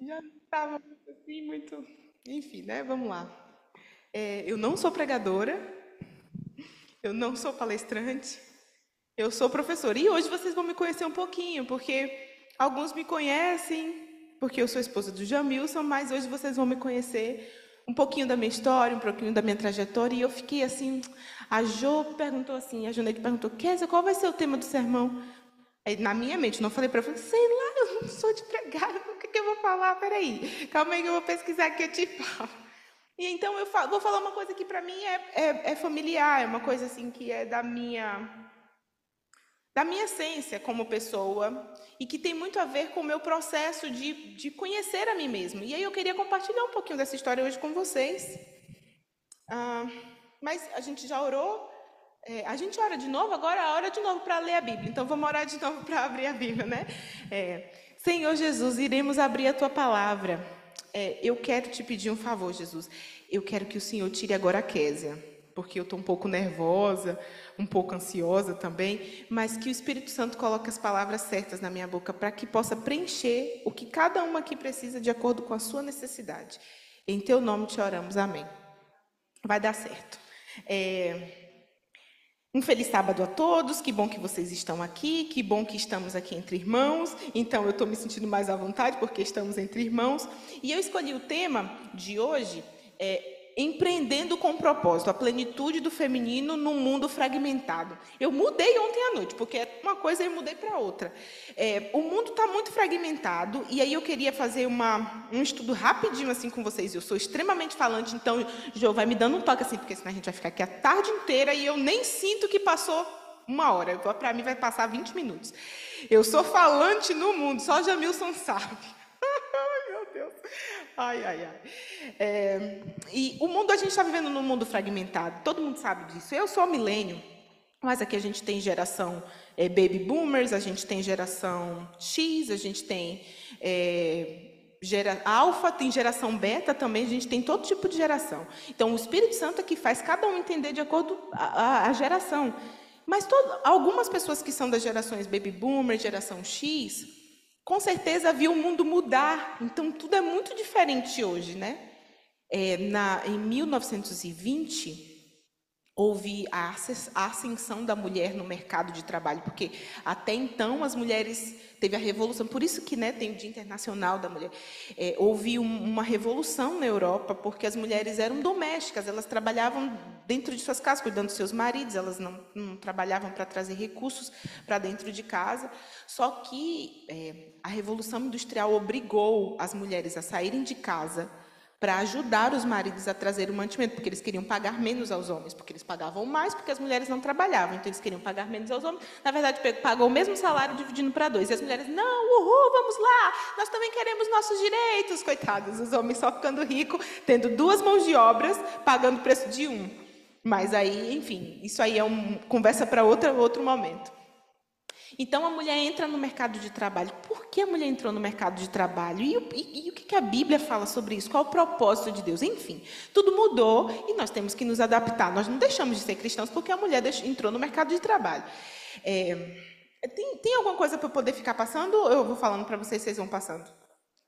Já estava assim, muito. Enfim, né? Vamos lá. Eu não sou pregadora, eu não sou palestrante, eu sou professora. E hoje vocês vão me conhecer um pouquinho, porque alguns me conhecem, porque eu sou esposa do Jamilson, mas hoje vocês vão me conhecer um pouquinho da minha história, um pouquinho da minha trajetória. E eu fiquei assim. A Jo perguntou assim, a Joneide perguntou, Kézia, qual vai ser o tema do sermão? Aí, na minha mente, não falei para ela, falei, sei lá, eu não sou de pregar, o que eu vou falar? Peraí, calma aí que eu vou pesquisar que eu te falo. E então vou falar uma coisa que para mim é familiar, é uma coisa assim que é da minha essência como pessoa e que tem muito a ver com o meu processo de conhecer a mim mesmo. E aí eu queria compartilhar um pouquinho dessa história hoje com vocês. Ah, mas a gente já orou, a gente ora de novo, agora a hora de novo para ler a Bíblia. Então vamos orar de novo para abrir a Bíblia, né? Senhor Jesus, iremos abrir a tua palavra. Eu quero te pedir um favor, Jesus. Eu quero que o Senhor tire agora a Késia, porque eu estou um pouco nervosa, um pouco ansiosa também, mas que o Espírito Santo coloque as palavras certas na minha boca para que possa preencher o que cada uma aqui precisa de acordo com a sua necessidade. Em teu nome te oramos, amém. Vai dar certo. Um feliz sábado a todos, que bom que vocês estão aqui, que bom que estamos aqui entre irmãos. Então, eu estou me sentindo mais à vontade porque estamos entre irmãos. E eu escolhi o tema de hoje, Empreendendo com propósito, a plenitude do feminino num mundo fragmentado. Eu mudei ontem à noite, porque é uma coisa e eu mudei para outra. O mundo está muito fragmentado, e aí eu queria fazer um estudo rapidinho assim com vocês. Eu sou extremamente falante, então, Jô, vai me dando um toque assim, porque senão a gente vai ficar aqui a tarde inteira e eu nem sinto que passou uma hora. Para mim vai passar 20 minutos. Eu sou falante no mundo, só Jamilson sabe. Ai, meu Deus. Ai, ai, ai. E o mundo, a gente está vivendo num mundo fragmentado, todo mundo sabe disso. Eu sou milênio, mas aqui a gente tem geração baby boomers, a gente tem geração X, a gente tem alfa, tem geração beta também, a gente tem todo tipo de geração. Então, o Espírito Santo é que faz cada um entender de acordo com a geração. Mas algumas pessoas que são das gerações baby boomer, geração X, com certeza viu o mundo mudar. Então, tudo é muito diferente hoje, né? Em 1920, houve a ascensão da mulher no mercado de trabalho, porque até então as mulheres teve a revolução, por isso que, né, tem o Dia Internacional da Mulher. Houve uma revolução na Europa, porque as mulheres eram domésticas, elas trabalhavam dentro de suas casas, cuidando dos seus maridos, elas não trabalhavam para trazer recursos para dentro de casa. Só que a Revolução Industrial obrigou as mulheres a saírem de casa para ajudar os maridos a trazer o mantimento, porque eles queriam pagar menos aos homens, porque eles pagavam mais, porque as mulheres não trabalhavam, então eles queriam pagar menos aos homens. Na verdade, pagou o mesmo salário dividindo para dois. E as mulheres, não, uhul, vamos lá, nós também queremos nossos direitos. Coitados, os homens só ficando ricos, tendo duas mãos de obras, pagando o preço de um. Mas aí, enfim, isso aí é conversa para outro momento. Então, a mulher entra no mercado de trabalho. Por que a mulher entrou no mercado de trabalho? E o que a Bíblia fala sobre isso? Qual é o propósito de Deus? Enfim, tudo mudou e nós temos que nos adaptar. Nós não deixamos de ser cristãos porque a mulher entrou no mercado de trabalho. Tem alguma coisa para eu poder ficar passando? Ou eu vou falando para vocês, vocês vão passando?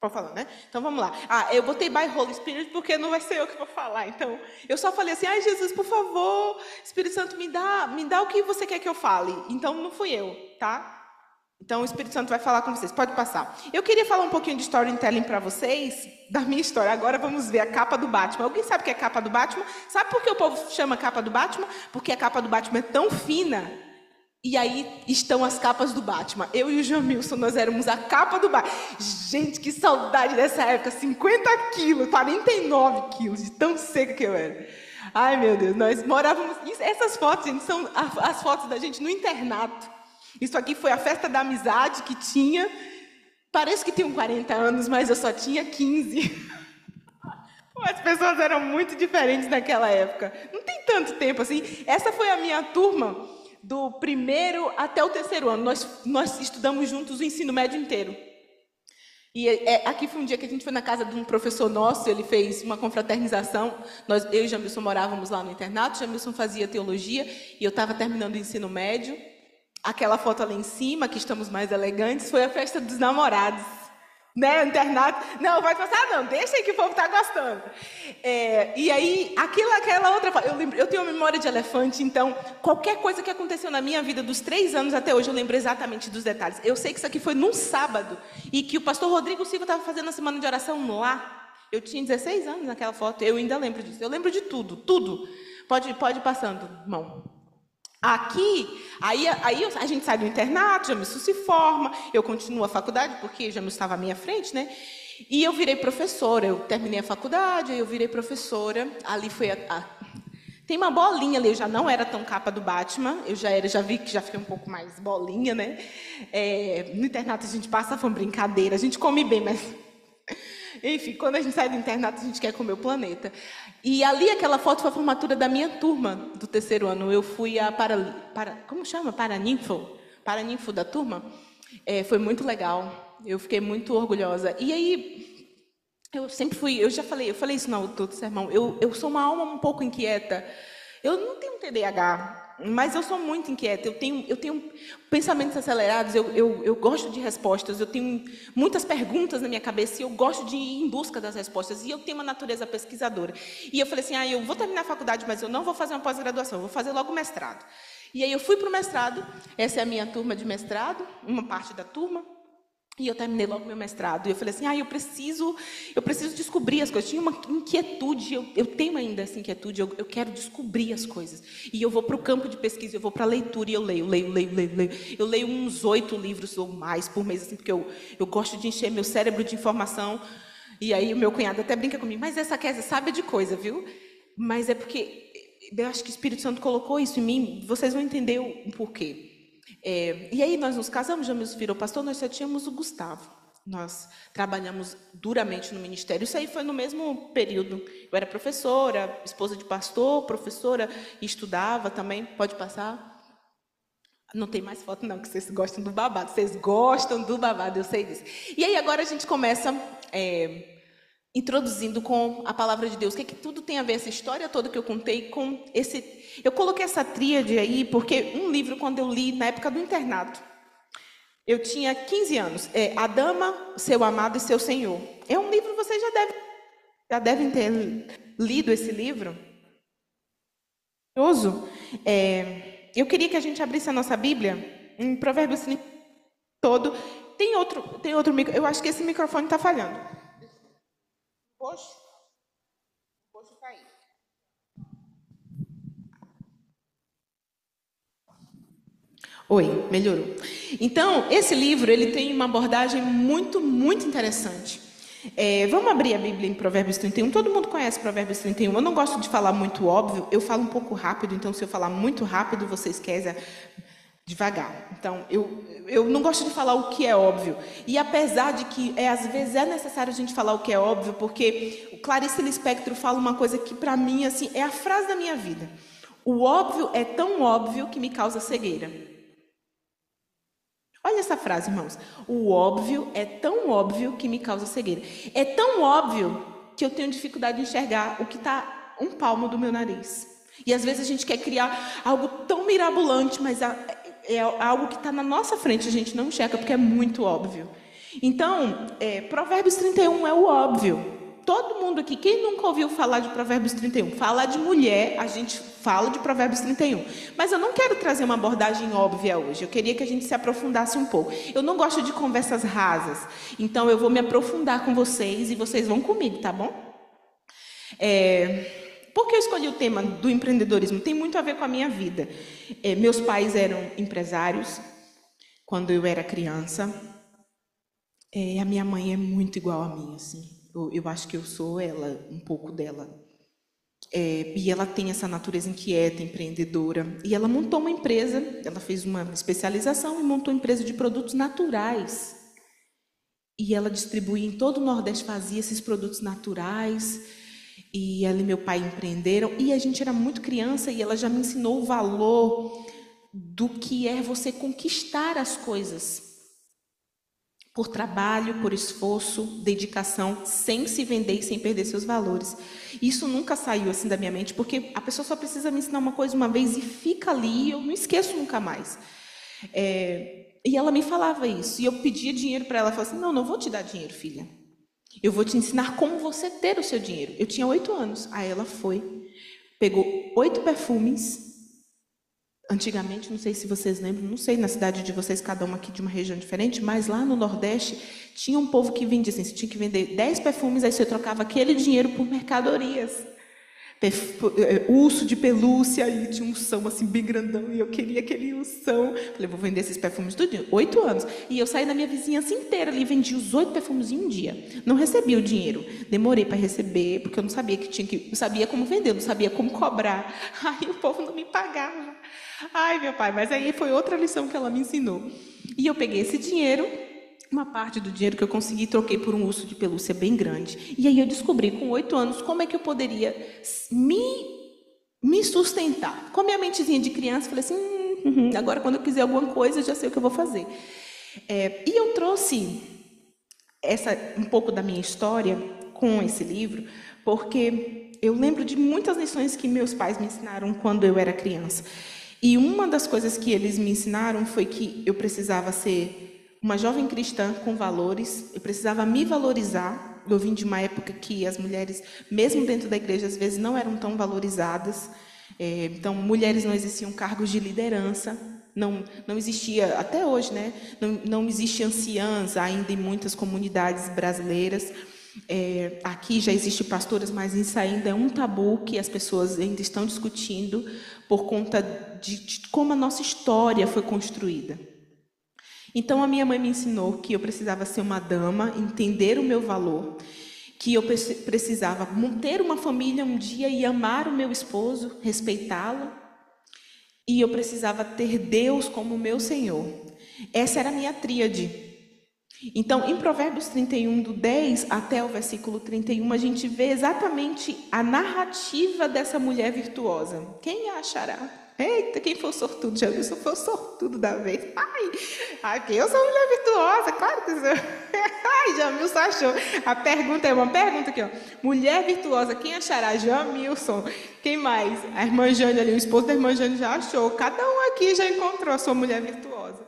Vou falando, né? Então, vamos lá. Eu botei by Holy Spirit porque não vai ser eu que vou falar. Então, eu só falei assim, ai, Jesus, por favor, Espírito Santo, me dá o que você quer que eu fale. Então, não fui eu, tá? Então, o Espírito Santo vai falar com vocês. Pode passar. Eu queria falar um pouquinho de storytelling para vocês, da minha história. Agora vamos ver a capa do Batman. Alguém sabe o que é a capa do Batman? Sabe por que o povo chama capa do Batman? Porque a capa do Batman é tão fina. E aí estão as capas do Batman. Eu e o Jamilson, nós éramos a capa do Batman. Gente, que saudade dessa época. 50 quilos, 49 quilos, de tão seca que eu era. Ai, meu Deus, nós morávamos... Essas fotos, gente, são as fotos da gente no internato. Isso aqui foi a festa da amizade que tinha. Parece que tinham 40 anos, mas eu só tinha 15. As pessoas eram muito diferentes naquela época. Não tem tanto tempo assim. Essa foi a minha turma do primeiro até o terceiro ano. Nós estudamos juntos o ensino médio inteiro. E aqui foi um dia que a gente foi na casa de um professor nosso, ele fez uma confraternização. Eu e Jamilson morávamos lá no internato, Jamilson fazia teologia e eu estava terminando o ensino médio. Aquela foto ali em cima, que estamos mais elegantes, foi a festa dos namorados. Né, internato. Não, pode passar não, deixa aí que o povo está gostando. E aí, aquela outra... Eu tenho uma memória de elefante, então, qualquer coisa que aconteceu na minha vida, dos 3 anos até hoje, eu lembro exatamente dos detalhes. Eu sei que isso aqui foi num sábado, e que o pastor Rodrigo Silva estava fazendo a semana de oração lá. Eu tinha 16 anos naquela foto, eu ainda lembro disso. Eu lembro de tudo, tudo. Pode ir passando, irmão. Aqui, aí a gente sai do internato, Jamilson se forma, eu continuo a faculdade, porque Jamilson estava à minha frente, né? E eu virei professora, eu terminei a faculdade, aí eu virei professora, ali foi Tem uma bolinha ali, eu já não era tão capa do Batman, eu já vi que já fiquei um pouco mais bolinha, né? No internato a gente passa por brincadeira, a gente come bem, mas... Enfim, quando a gente sai do internato, a gente quer comer o planeta. E ali, aquela foto foi a formatura da minha turma do 3º ano. Eu fui a como chama? Paraninfo da turma. Foi muito legal. Eu fiquei muito orgulhosa. E aí, eu sempre fui... Eu falei isso no outro sermão. Eu sou uma alma um pouco inquieta. Eu não tenho TDAH, mas eu sou muito inquieta. Eu tenho pensamentos acelerados, eu gosto de respostas, eu tenho muitas perguntas na minha cabeça e eu gosto de ir em busca das respostas. E eu tenho uma natureza pesquisadora. E eu falei assim, eu vou terminar a faculdade, mas eu não vou fazer uma pós-graduação, eu vou fazer logo o mestrado. E aí eu fui para o mestrado, essa é a minha turma de mestrado, uma parte da turma. E eu terminei logo meu mestrado. E eu falei assim, eu preciso descobrir as coisas. Tinha uma inquietude, eu tenho ainda essa inquietude, eu quero descobrir as coisas. E eu vou para o campo de pesquisa, eu vou para a leitura e eu leio. Eu leio uns 8 livros ou mais por mês, assim, porque eu gosto de encher meu cérebro de informação. E aí o meu cunhado até brinca comigo, mas essa Kézia sabe de coisa, viu? Mas é porque eu acho que o Espírito Santo colocou isso em mim, vocês vão entender o porquê. E aí nós nos casamos, Jamilson virou pastor, nós só tínhamos o Gustavo. Nós trabalhamos duramente no ministério. Isso aí foi no mesmo período. Eu era professora, esposa de pastor, professora, e estudava também. Pode passar? Não tem mais foto não, que vocês gostam do babado. Vocês gostam do babado, eu sei disso. E aí agora a gente começa... introduzindo com a palavra de Deus. O que tudo tem a ver, essa história toda que eu contei com esse... Eu coloquei essa tríade aí porque um livro, quando eu li na época do internato, eu tinha 15 anos, A Dama, Seu Amado e Seu Senhor. É um livro, vocês já devem ter lido esse livro. Eu queria que a gente abrisse a nossa Bíblia em Provérbios todo. Tem outro microfone. Eu acho que esse microfone está falhando. Poxa, caiu. Oi, melhorou. Então, esse livro ele tem uma abordagem muito, muito interessante. Vamos abrir a Bíblia em Provérbios 31. Todo mundo conhece Provérbios 31. Eu não gosto de falar muito óbvio, eu falo um pouco rápido, então se eu falar muito rápido, vocês querem devagar. Então, eu não gosto de falar o que é óbvio. E apesar de que às vezes é necessário a gente falar o que é óbvio, porque o Clarice Lispector fala uma coisa que para mim assim, é a frase da minha vida. O óbvio é tão óbvio que me causa cegueira. Olha essa frase, irmãos. O óbvio é tão óbvio que me causa cegueira. É tão óbvio que eu tenho dificuldade de enxergar o que está um palmo do meu nariz. E às vezes a gente quer criar algo tão mirabolante, mas é algo que está na nossa frente, a gente não enxerga porque é muito óbvio. Então, Provérbios 31 é o óbvio. Todo mundo aqui, quem nunca ouviu falar de Provérbios 31? Falar de mulher, a gente fala de Provérbios 31. Mas eu não quero trazer uma abordagem óbvia hoje. Eu queria que a gente se aprofundasse um pouco. Eu não gosto de conversas rasas. Então, eu vou me aprofundar com vocês e vocês vão comigo, tá bom? Por que eu escolhi o tema do empreendedorismo? Tem muito a ver com a minha vida. Meus pais eram empresários quando eu era criança. A minha mãe é muito igual a mim, assim. Eu acho que eu sou ela, um pouco dela. E ela tem essa natureza inquieta, empreendedora. E ela montou uma empresa, ela fez uma especialização e montou uma empresa de produtos naturais. E ela distribuía em todo o Nordeste, fazia esses produtos naturais. E ela e meu pai empreenderam. E a gente era muito criança e ela já me ensinou o valor do que é você conquistar as coisas. Por trabalho, por esforço, dedicação, sem se vender e sem perder seus valores. Isso nunca saiu assim da minha mente, porque a pessoa só precisa me ensinar uma coisa uma vez e fica ali, e eu não esqueço nunca mais. E ela me falava isso. E eu pedia dinheiro para ela. Ela falava assim, não vou te dar dinheiro, filha. Eu vou te ensinar como você ter o seu dinheiro. Eu tinha 8 anos. Aí ela foi, pegou 8 perfumes. Antigamente, não sei se vocês lembram, não sei na cidade de vocês, cada uma aqui de uma região diferente, mas lá no Nordeste tinha um povo que vendia assim, você tinha que vender 10 perfumes, aí você trocava aquele dinheiro por mercadorias. Urso de pelúcia, e tinha um ursão assim bem grandão, e eu queria aquele ursão. Falei, vou vender esses perfumes tudinho. 8 anos. E eu saí da minha vizinhança inteira ali, vendi os 8 perfumes em um dia. Não recebi o dinheiro. Demorei para receber, porque eu não sabia não sabia como vender, não sabia como cobrar. Aí o povo não me pagava. Ai, meu pai, mas aí foi outra lição que ela me ensinou. E eu peguei esse dinheiro, uma parte do dinheiro que eu consegui, troquei por um urso de pelúcia bem grande. E aí eu descobri, com 8 anos, como é que eu poderia me sustentar. Com a minha mentezinha de criança, falei assim, agora quando eu quiser alguma coisa, eu já sei o que eu vou fazer. E eu trouxe um pouco da minha história com esse livro, porque eu lembro de muitas lições que meus pais me ensinaram quando eu era criança. E uma das coisas que eles me ensinaram foi que eu precisava ser uma jovem cristã com valores, eu precisava me valorizar. Eu vim de uma época que as mulheres, mesmo dentro da igreja, às vezes não eram tão valorizadas. Então, mulheres não existiam cargos de liderança, não existia, até hoje, né? Não existe anciãs ainda em muitas comunidades brasileiras. Aqui já existe pastoras, mas isso ainda é um tabu que as pessoas ainda estão discutindo por conta de como a nossa história foi construída. Então a minha mãe me ensinou que eu precisava ser uma dama, entender o meu valor, que eu precisava ter uma família um dia e amar o meu esposo, respeitá-lo, e eu precisava ter Deus como meu Senhor. Essa era a minha tríade. Então, em Provérbios 31, do 10 até o versículo 31, a gente vê exatamente a narrativa dessa mulher virtuosa. Quem a achará? Eita, quem foi o sortudo? Já viu se eu for o sortudo da vez? Ai, eu sou mulher virtuosa, claro que sou. Ai, Jamilson achou. A pergunta é uma pergunta aqui, ó. Mulher virtuosa, quem achará? Jamilson. Quem mais? A irmã Jane ali, o esposo da irmã Jane já achou. Cada um aqui já encontrou a sua mulher virtuosa.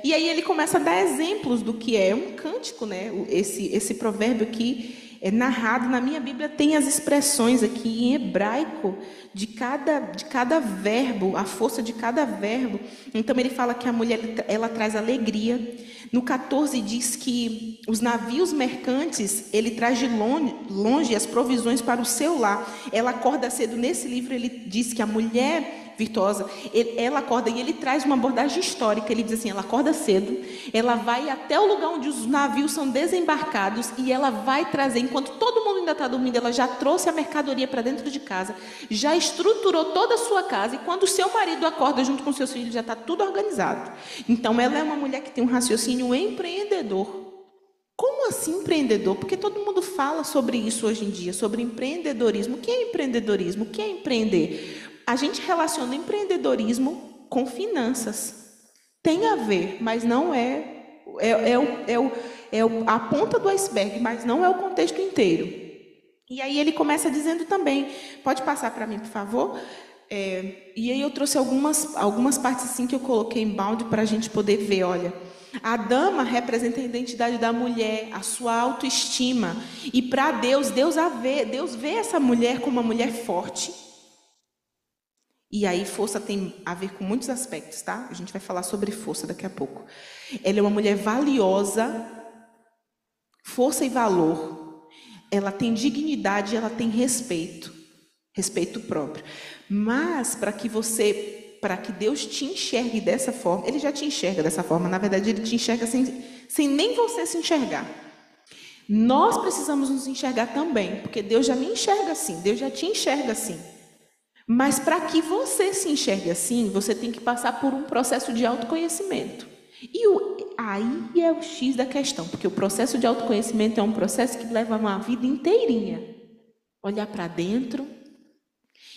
E aí ele começa a dar exemplos do que é um cântico, né? Esse provérbio aqui é narrado na minha Bíblia, tem as expressões aqui em hebraico de cada verbo, a força de cada verbo. Então ele fala que a mulher ela traz alegria. No 14 diz que os navios mercantes ele traz de longe as provisões para o seu lar. Ela acorda cedo. Nesse livro ele diz que a mulher virtuosa, ela acorda e ele traz uma abordagem histórica. Ele diz assim, ela acorda cedo, ela vai até o lugar onde os navios são desembarcados e ela vai trazer, enquanto todo mundo ainda está dormindo, ela já trouxe a mercadoria para dentro de casa, já estruturou toda a sua casa, e quando o seu marido acorda junto com seus filhos, já está tudo organizado. Então ela é uma mulher que tem um raciocínio empreendedor. Como assim empreendedor? Porque todo mundo fala sobre isso hoje em dia, sobre empreendedorismo. O que é empreendedorismo? O que é empreender? A gente relaciona empreendedorismo com finanças. Tem a ver, mas não a ponta do iceberg, mas não é o contexto inteiro. E aí ele começa dizendo também, pode passar para mim, por favor? E aí eu trouxe algumas partes assim que eu coloquei em balde para a gente poder ver, olha. A dama representa a identidade da mulher, a sua autoestima. E para Deus vê essa mulher como uma mulher forte. E aí força tem a ver com muitos aspectos, tá? A gente vai falar sobre força daqui a pouco. Ela é uma mulher valiosa, força e valor. Ela tem dignidade, ela tem respeito próprio. Mas para que Deus te enxergue dessa forma, Ele já te enxerga dessa forma, na verdade Ele te enxerga sem nem você se enxergar. Nós precisamos nos enxergar também, porque Deus já me enxerga assim, Deus já te enxerga assim. Mas para que você se enxergue assim, você tem que passar por um processo de autoconhecimento. E aí é o X da questão, porque o processo de autoconhecimento é um processo que leva uma vida inteirinha. Olhar para dentro,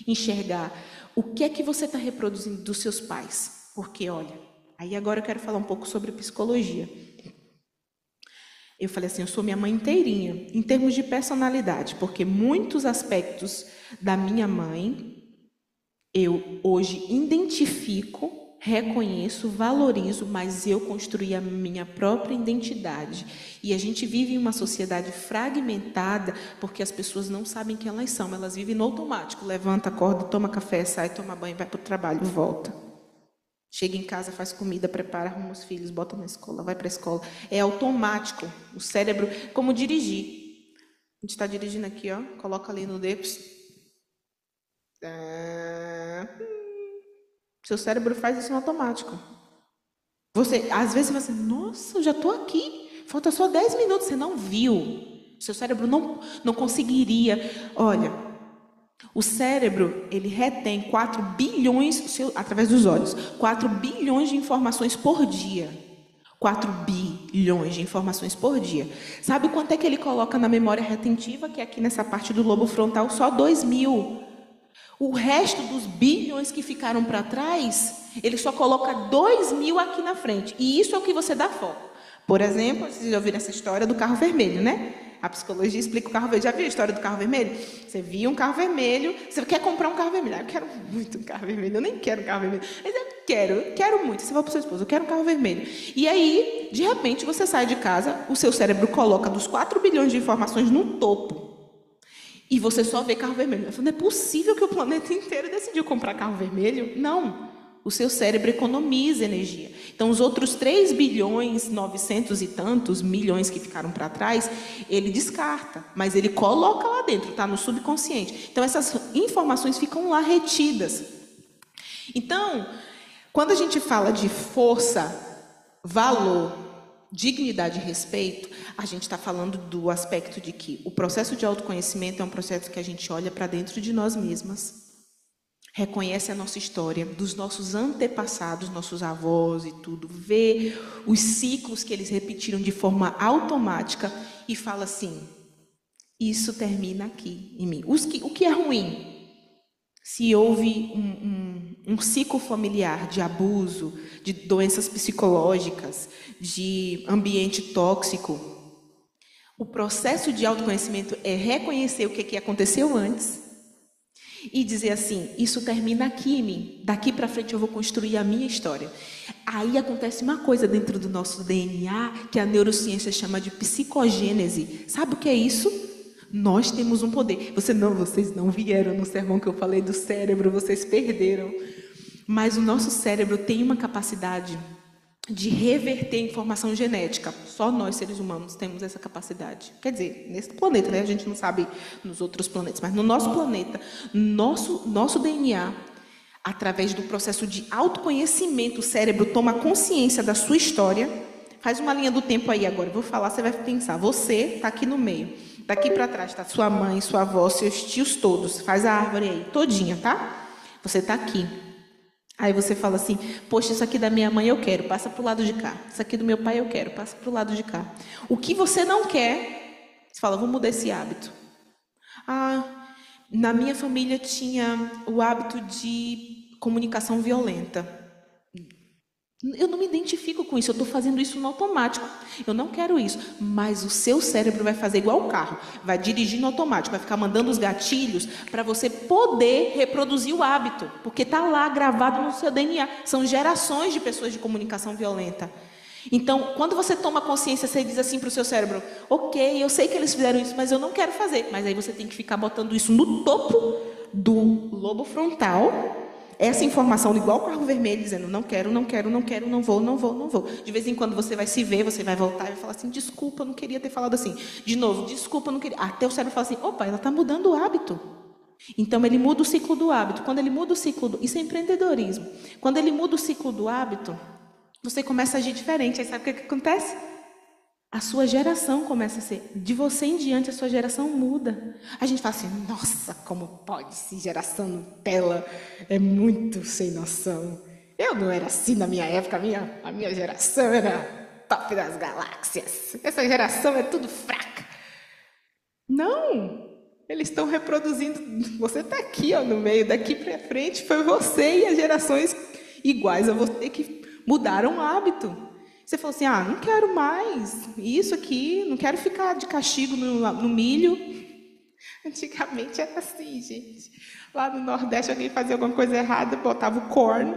enxergar o que é que você está reproduzindo dos seus pais. Porque, olha, aí agora eu quero falar um pouco sobre psicologia. Eu falei assim, eu sou minha mãe inteirinha, em termos de personalidade, porque muitos aspectos da minha mãe eu hoje identifico reconheço, valorizo, mas eu construí a minha própria identidade. E a gente vive em uma sociedade fragmentada porque as pessoas não sabem quem elas são. Elas vivem no automático. Levanta, acorda, toma café, sai, toma banho, vai para o trabalho, volta. Chega em casa, faz comida, prepara, arruma os filhos, bota na escola, vai para a escola. É automático. O cérebro, como dirigir. A gente está dirigindo aqui, ó. Coloca ali no dedo. Seu cérebro faz isso no automático. Você, às vezes, você fala assim, nossa, eu já estou aqui. Falta só 10 minutos, você não viu. Seu cérebro não conseguiria. Olha, o cérebro, ele retém 4 bilhões, através dos olhos, 4 bilhões de informações por dia. 4 bilhões de informações por dia. Sabe quanto é que ele coloca na memória retentiva, que é aqui nessa parte do lobo frontal? Só 2.000. O resto dos bilhões que ficaram para trás, ele só coloca 2.000 aqui na frente. E isso é o que você dá foco. Por exemplo, vocês já ouviram essa história do carro vermelho, né? A psicologia explica o carro vermelho. Já viu a história do carro vermelho? Você viu um carro vermelho, você quer comprar um carro vermelho. Eu quero muito um carro vermelho, eu nem quero um carro vermelho. Mas eu quero muito. Você fala para o seu esposo, eu quero um carro vermelho. E aí, de repente, você sai de casa, o seu cérebro coloca dos 4 bilhões de informações no topo. E você só vê carro vermelho. Eu falo, não é possível que o planeta inteiro decidiu comprar carro vermelho? Não. O seu cérebro economiza energia. Então, os outros 3 bilhões, 900 e tantos milhões que ficaram para trás, ele descarta. Mas ele coloca lá dentro, está no subconsciente. Então, essas informações ficam lá retidas. Então, quando a gente fala de força, valor, dignidade e respeito, a gente está falando do aspecto de que o processo de autoconhecimento é um processo que a gente olha para dentro de nós mesmas, reconhece a nossa história, dos nossos antepassados, nossos avós e tudo, vê os ciclos que eles repetiram de forma automática e fala assim, isso termina aqui em mim. O que é ruim? Se houve um ciclo familiar de abuso, de doenças psicológicas, de ambiente tóxico, o processo de autoconhecimento é reconhecer o que aconteceu antes e dizer assim, isso termina aqui em mim, daqui para frente eu vou construir a minha história. Aí acontece uma coisa dentro do nosso DNA que a neurociência chama de psicogênese. Sabe o que é isso? Nós temos um poder. Vocês não vieram no sermão que eu falei do cérebro, vocês perderam. Mas o nosso cérebro tem uma capacidade de reverter informação genética. Só nós, seres humanos, temos essa capacidade. Quer dizer, nesse planeta, né? A gente não sabe nos outros planetas, mas no nosso planeta, nosso DNA, através do processo de autoconhecimento, o cérebro toma consciência da sua história. Faz uma linha do tempo aí agora. Eu vou falar, você vai pensar. Você está aqui no meio. Daqui para trás está sua mãe, sua avó, seus tios todos. Faz a árvore aí, todinha, tá? Você está aqui. Aí você fala assim, poxa, isso aqui da minha mãe eu quero, passa para o lado de cá. Isso aqui do meu pai eu quero, passa para o lado de cá. O que você não quer, você fala, vou mudar esse hábito. Na minha família tinha o hábito de comunicação violenta. Eu não me identifico com isso, eu estou fazendo isso no automático. Eu não quero isso. Mas o seu cérebro vai fazer igual o carro. Vai dirigir no automático, vai ficar mandando os gatilhos para você poder reproduzir o hábito. Porque está lá gravado no seu DNA. São gerações de pessoas de comunicação violenta. Então, quando você toma consciência, você diz assim para o seu cérebro, ok, eu sei que eles fizeram isso, mas eu não quero fazer. Mas aí você tem que ficar botando isso no topo do lobo frontal. Essa informação, igual o carro vermelho, dizendo, não quero, não vou. De vez em quando você vai se ver, você vai voltar e vai falar assim, desculpa, eu não queria ter falado assim. De novo, desculpa, eu não queria. Até o cérebro fala assim, opa, ela está mudando o hábito. Então, ele muda o ciclo do hábito. Quando ele muda o ciclo isso é empreendedorismo. Quando ele muda o ciclo do hábito, você começa a agir diferente. Aí sabe o que acontece? A sua geração começa a ser, de você em diante, a sua geração muda. A gente fala assim, nossa, como pode ser geração Nutella? É muito sem noção. Eu não era assim na minha época, a minha geração era top das galáxias. Essa geração é tudo fraca. Não, eles estão reproduzindo, você está aqui ó, no meio, daqui para frente foi você e as gerações iguais a você que mudaram o hábito. Você falou assim, não quero mais isso aqui, não quero ficar de castigo no milho. Antigamente era assim, gente. Lá no Nordeste, alguém fazia alguma coisa errada, botava o corn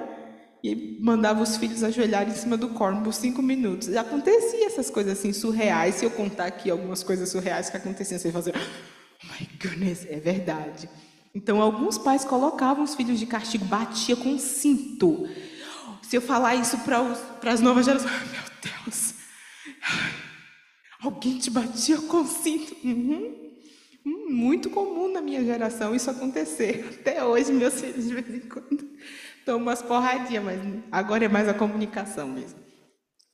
e mandava os filhos ajoelharem em cima do corno por 5 minutos. E acontecia essas coisas assim surreais. Se eu contar aqui algumas coisas surreais que aconteciam, você vai fazer, oh my goodness, é verdade. Então, alguns pais colocavam os filhos de castigo, batia com um cinto. Se eu falar isso para as novas gerações, ai, meu Deus, alguém te batia com cinto? Muito comum na minha geração isso acontecer. Até hoje, meus filhos de vez em quando tomam umas porradinhas, mas agora é mais a comunicação mesmo.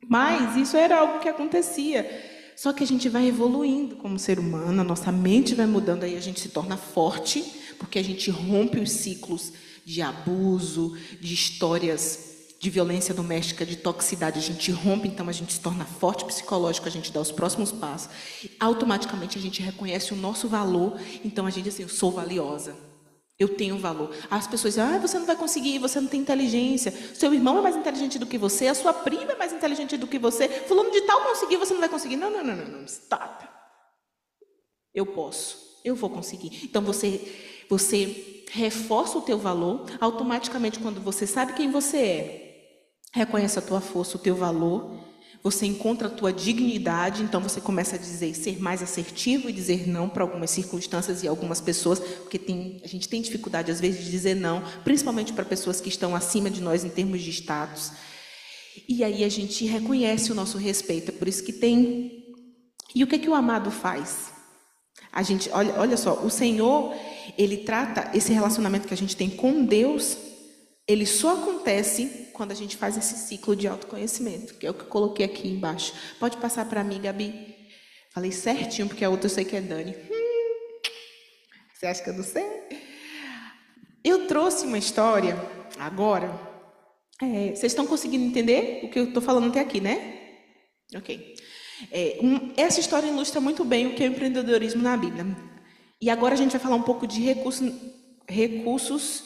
Mas isso era algo que acontecia. Só que a gente vai evoluindo como ser humano, a nossa mente vai mudando, aí a gente se torna forte, porque a gente rompe os ciclos de abuso, de histórias de violência doméstica, de toxicidade, a gente rompe, então a gente se torna forte psicológico, a gente dá os próximos passos, automaticamente a gente reconhece o nosso valor, então a gente diz assim, eu sou valiosa, eu tenho valor. As pessoas dizem, você não vai conseguir, você não tem inteligência, seu irmão é mais inteligente do que você, a sua prima é mais inteligente do que você, fulano de tal conseguiu, você não vai conseguir. Não, stop. Eu posso, eu vou conseguir. Então você reforça o teu valor, automaticamente quando você sabe quem você é, reconhece a tua força, o teu valor, você encontra a tua dignidade, então você começa a dizer, ser mais assertivo e dizer não para algumas circunstâncias e algumas pessoas, porque a gente tem dificuldade às vezes de dizer não, principalmente para pessoas que estão acima de nós em termos de status. E aí a gente reconhece o nosso respeito, é por isso que tem... E o que o amado faz? A gente, olha só, o Senhor, Ele trata esse relacionamento que a gente tem com Deus, ele só acontece quando a gente faz esse ciclo de autoconhecimento, que é o que eu coloquei aqui embaixo. Pode passar para mim, Gabi? Falei certinho, porque a outra eu sei que é Dani. Você acha que eu não sei? Eu trouxe uma história agora. Vocês estão conseguindo entender o que eu estou falando até aqui, né? Ok. Essa história ilustra muito bem o que é o empreendedorismo na Bíblia. E agora a gente vai falar um pouco de recursos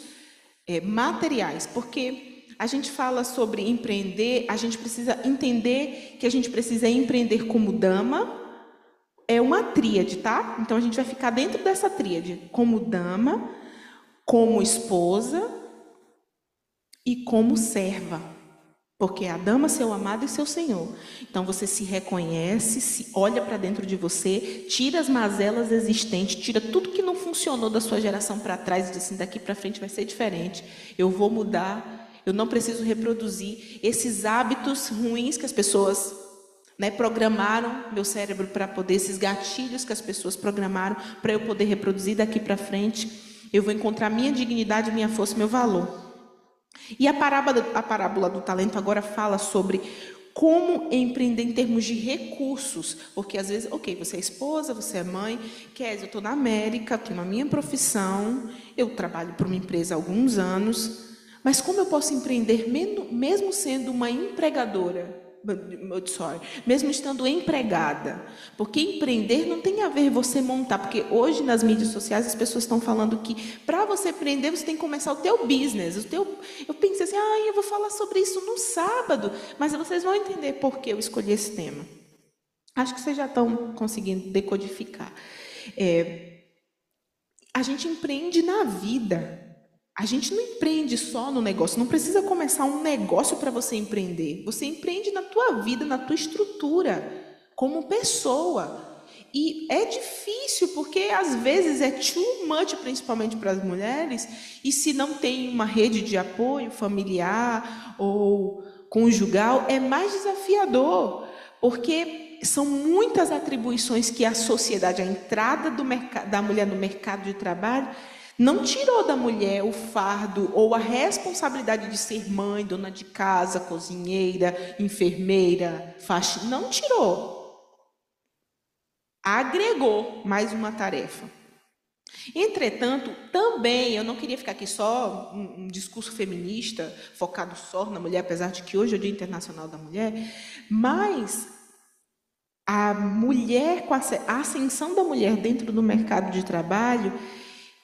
materiais, porque a gente fala sobre empreender, a gente precisa entender que a gente precisa empreender como dama, é uma tríade, tá? Então a gente vai ficar dentro dessa tríade, como dama, como esposa e como serva. Porque a dama é seu amado e seu senhor. Então você se reconhece, se olha para dentro de você, tira as mazelas existentes, tira tudo que não funcionou da sua geração para trás e diz assim, daqui para frente vai ser diferente. Eu vou mudar, eu não preciso reproduzir esses hábitos ruins que as pessoas programaram meu cérebro para poder, esses gatilhos que as pessoas programaram para eu poder reproduzir daqui para frente. Eu vou encontrar minha dignidade, minha força, meu valor. E a parábola do talento agora fala sobre como empreender em termos de recursos, porque às vezes, você é esposa, você é mãe, eu estou na América, tenho a minha profissão, eu trabalho para uma empresa há alguns anos, mas como eu posso empreender mesmo sendo uma empregadora? Mesmo estando empregada, porque empreender não tem a ver você montar, porque hoje nas mídias sociais as pessoas estão falando que para você empreender você tem que começar o teu business, eu pensei assim, eu vou falar sobre isso no sábado, mas vocês vão entender por que eu escolhi esse tema. Acho que vocês já estão conseguindo decodificar. A gente empreende na vida. A gente não empreende só no negócio, não precisa começar um negócio para você empreender. Você empreende na tua vida, na tua estrutura, como pessoa. E é difícil, porque às vezes é too much, principalmente para as mulheres, e se não tem uma rede de apoio familiar ou conjugal, é mais desafiador, porque são muitas atribuições que a sociedade, a entrada da mulher no mercado de trabalho, não tirou da mulher o fardo ou a responsabilidade de ser mãe, dona de casa, cozinheira, enfermeira, faxineira. Não tirou. Agregou mais uma tarefa. Entretanto, também, eu não queria ficar aqui só um discurso feminista, focado só na mulher, apesar de que hoje é o Dia Internacional da Mulher, mas a mulher, com a ascensão da mulher dentro do mercado de trabalho,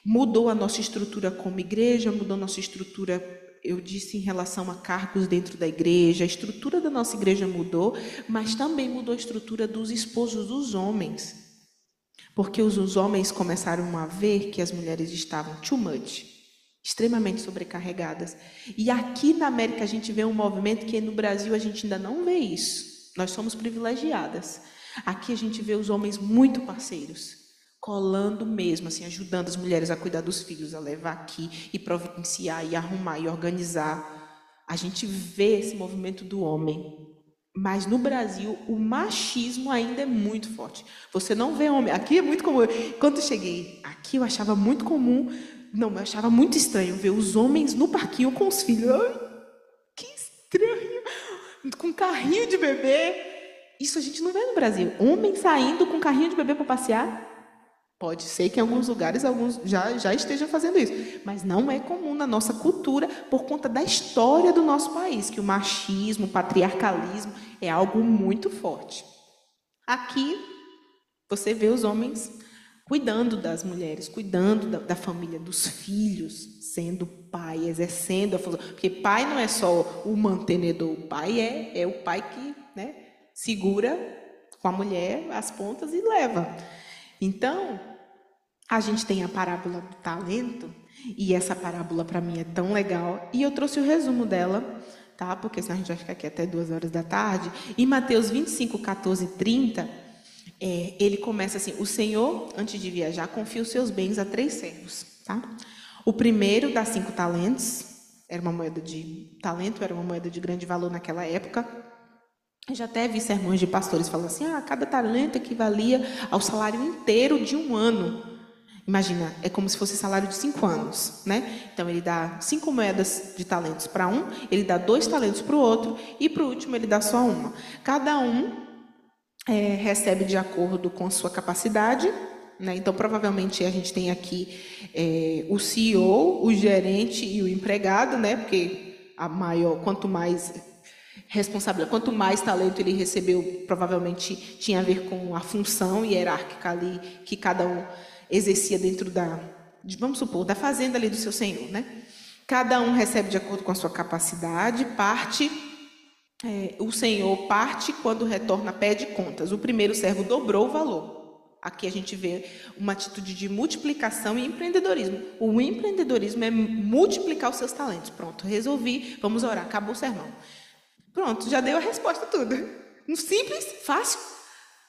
mudou a nossa estrutura como igreja, mudou a nossa estrutura, eu disse, em relação a cargos dentro da igreja. A estrutura da nossa igreja mudou, mas também mudou a estrutura dos esposos dos homens. Porque os homens começaram a ver que as mulheres estavam too much. extremamente sobrecarregadas. E aqui na América a gente vê um movimento que no Brasil a gente ainda não vê isso. Nós somos privilegiadas. Aqui a gente vê os homens muito parceiros, colando mesmo, assim, ajudando as mulheres a cuidar dos filhos, a levar aqui e providenciar e arrumar e organizar. A gente vê esse movimento do homem. Mas no Brasil, o machismo ainda é muito forte. Você não vê homem. Aqui é muito comum. Quando eu cheguei aqui, eu achava muito comum. Não, eu achava muito estranho ver os homens no parquinho com os filhos. Ai, que estranho! Com carrinho de bebê. Isso a gente não vê no Brasil. Homem saindo com carrinho de bebê para passear. Pode ser que em alguns lugares alguns já estejam fazendo isso, mas não é comum na nossa cultura por conta da história do nosso país, que o machismo, o patriarcalismo é algo muito forte. Aqui você vê os homens cuidando das mulheres, cuidando da família, dos filhos, sendo pai, exercendo a função. Porque pai não é só o mantenedor, o pai é o pai que, né, segura com a mulher as pontas e leva. Então, a gente tem a parábola do talento, e essa parábola para mim é tão legal, e eu trouxe o resumo dela, tá? Porque senão a gente vai ficar aqui até 2 horas da tarde. Em Mateus 25, 14 e 30, ele começa assim: o Senhor, antes de viajar, confia os seus bens a 3 servos, tá? O primeiro dá 5 talentos, era uma moeda de talento, era uma moeda de grande valor naquela época. Eu já até vi sermões de pastores falando assim: cada talento equivalia ao salário inteiro de um ano. Imagina, é como se fosse salário de 5 anos, né? Então, ele dá 5 moedas de talentos para um, ele dá 2 talentos para o outro, e para o último ele dá só uma. Cada um recebe de acordo com sua capacidade, né? Então, provavelmente, a gente tem aqui o CEO, o gerente e o empregado, né? Porque quanto mais responsável, quanto mais talento ele recebeu, provavelmente tinha a ver com a função hierárquica ali que cada um exercia dentro vamos supor, da fazenda ali do seu senhor, né? Cada um recebe de acordo com a sua capacidade, o senhor parte, quando retorna, pede contas. O primeiro servo dobrou o valor. Aqui a gente vê uma atitude de multiplicação e empreendedorismo. O empreendedorismo é multiplicar os seus talentos. Pronto, resolvi, vamos orar, acabou o sermão. Pronto, já deu a resposta tudo. Simples, fácil.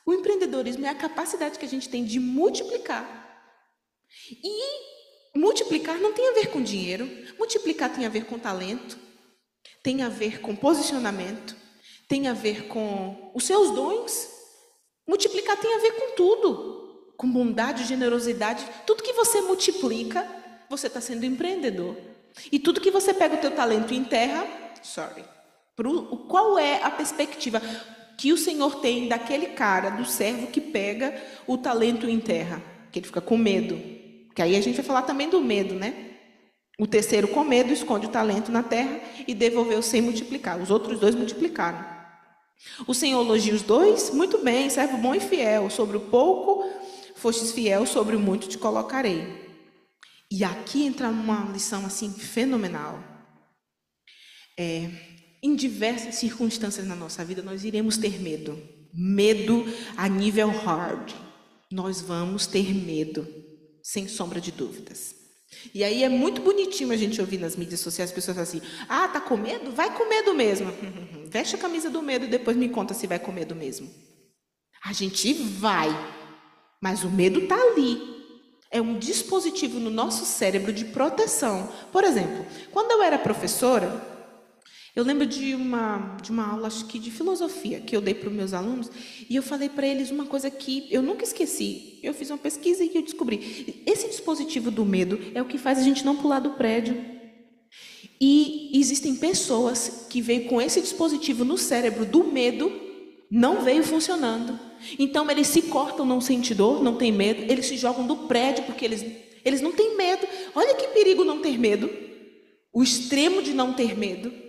O empreendedorismo é a capacidade que a gente tem de multiplicar. E multiplicar não tem a ver com dinheiro. Multiplicar tem a ver com talento, tem a ver com posicionamento, tem a ver com os seus dons. Multiplicar tem a ver com tudo. Com bondade, generosidade. Tudo que você multiplica, você está sendo empreendedor. E tudo que você pega o teu talento e enterra, qual é a perspectiva que o Senhor tem daquele cara, do servo que pega o talento e enterra? Que ele fica com medo. Que aí a gente vai falar também do medo, né? O terceiro, com medo, esconde o talento na terra e devolveu sem multiplicar. Os outros 2 multiplicaram. O Senhor elogia os 2, muito bem, servo bom e fiel. Sobre o pouco fostes fiel, sobre o muito te colocarei. E aqui entra uma lição assim fenomenal. Em diversas circunstâncias na nossa vida, nós iremos ter medo. Medo a nível hard. Nós vamos ter medo, sem sombra de dúvidas. E aí é muito bonitinho a gente ouvir nas mídias sociais as pessoas assim: tá com medo? Vai com medo mesmo. Veste a camisa do medo e depois me conta se vai com medo mesmo. A gente vai, mas o medo está ali. É um dispositivo no nosso cérebro de proteção. Por exemplo, quando eu era professora, eu lembro de uma aula, acho que de filosofia, que eu dei para os meus alunos, e eu falei para eles uma coisa que eu nunca esqueci. Eu fiz uma pesquisa e eu descobri. Esse dispositivo do medo é o que faz a gente não pular do prédio. E existem pessoas que veio com esse dispositivo no cérebro do medo, não veio funcionando. Então, eles se cortam, não sentem dor, não têm medo, eles se jogam do prédio porque eles não têm medo. Olha que perigo não ter medo. O extremo de não ter medo.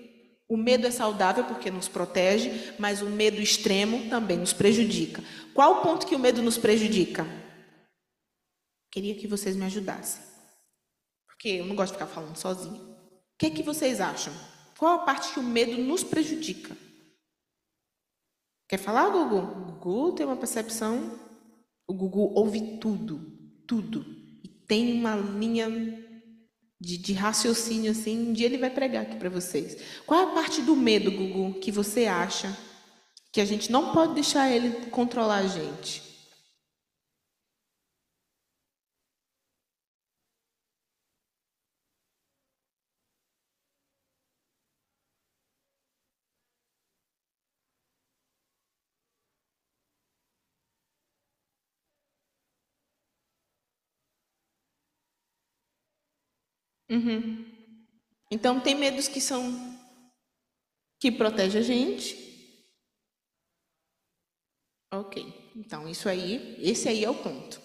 O medo é saudável porque nos protege, mas o medo extremo também nos prejudica. Qual o ponto que o medo nos prejudica? Queria que vocês me ajudassem, porque eu não gosto de ficar falando sozinha. O que é que vocês acham? Qual a parte que o medo nos prejudica? Quer falar, Gugu? O Gugu tem uma percepção. O Gugu ouve tudo, tudo. E tem uma linha de raciocínio, assim. Um dia ele vai pregar aqui para vocês. Qual é a parte do medo, Gugu, que você acha que a gente não pode deixar ele controlar a gente? Então, tem medos que protegem a gente. Ok. Então, esse aí é o ponto.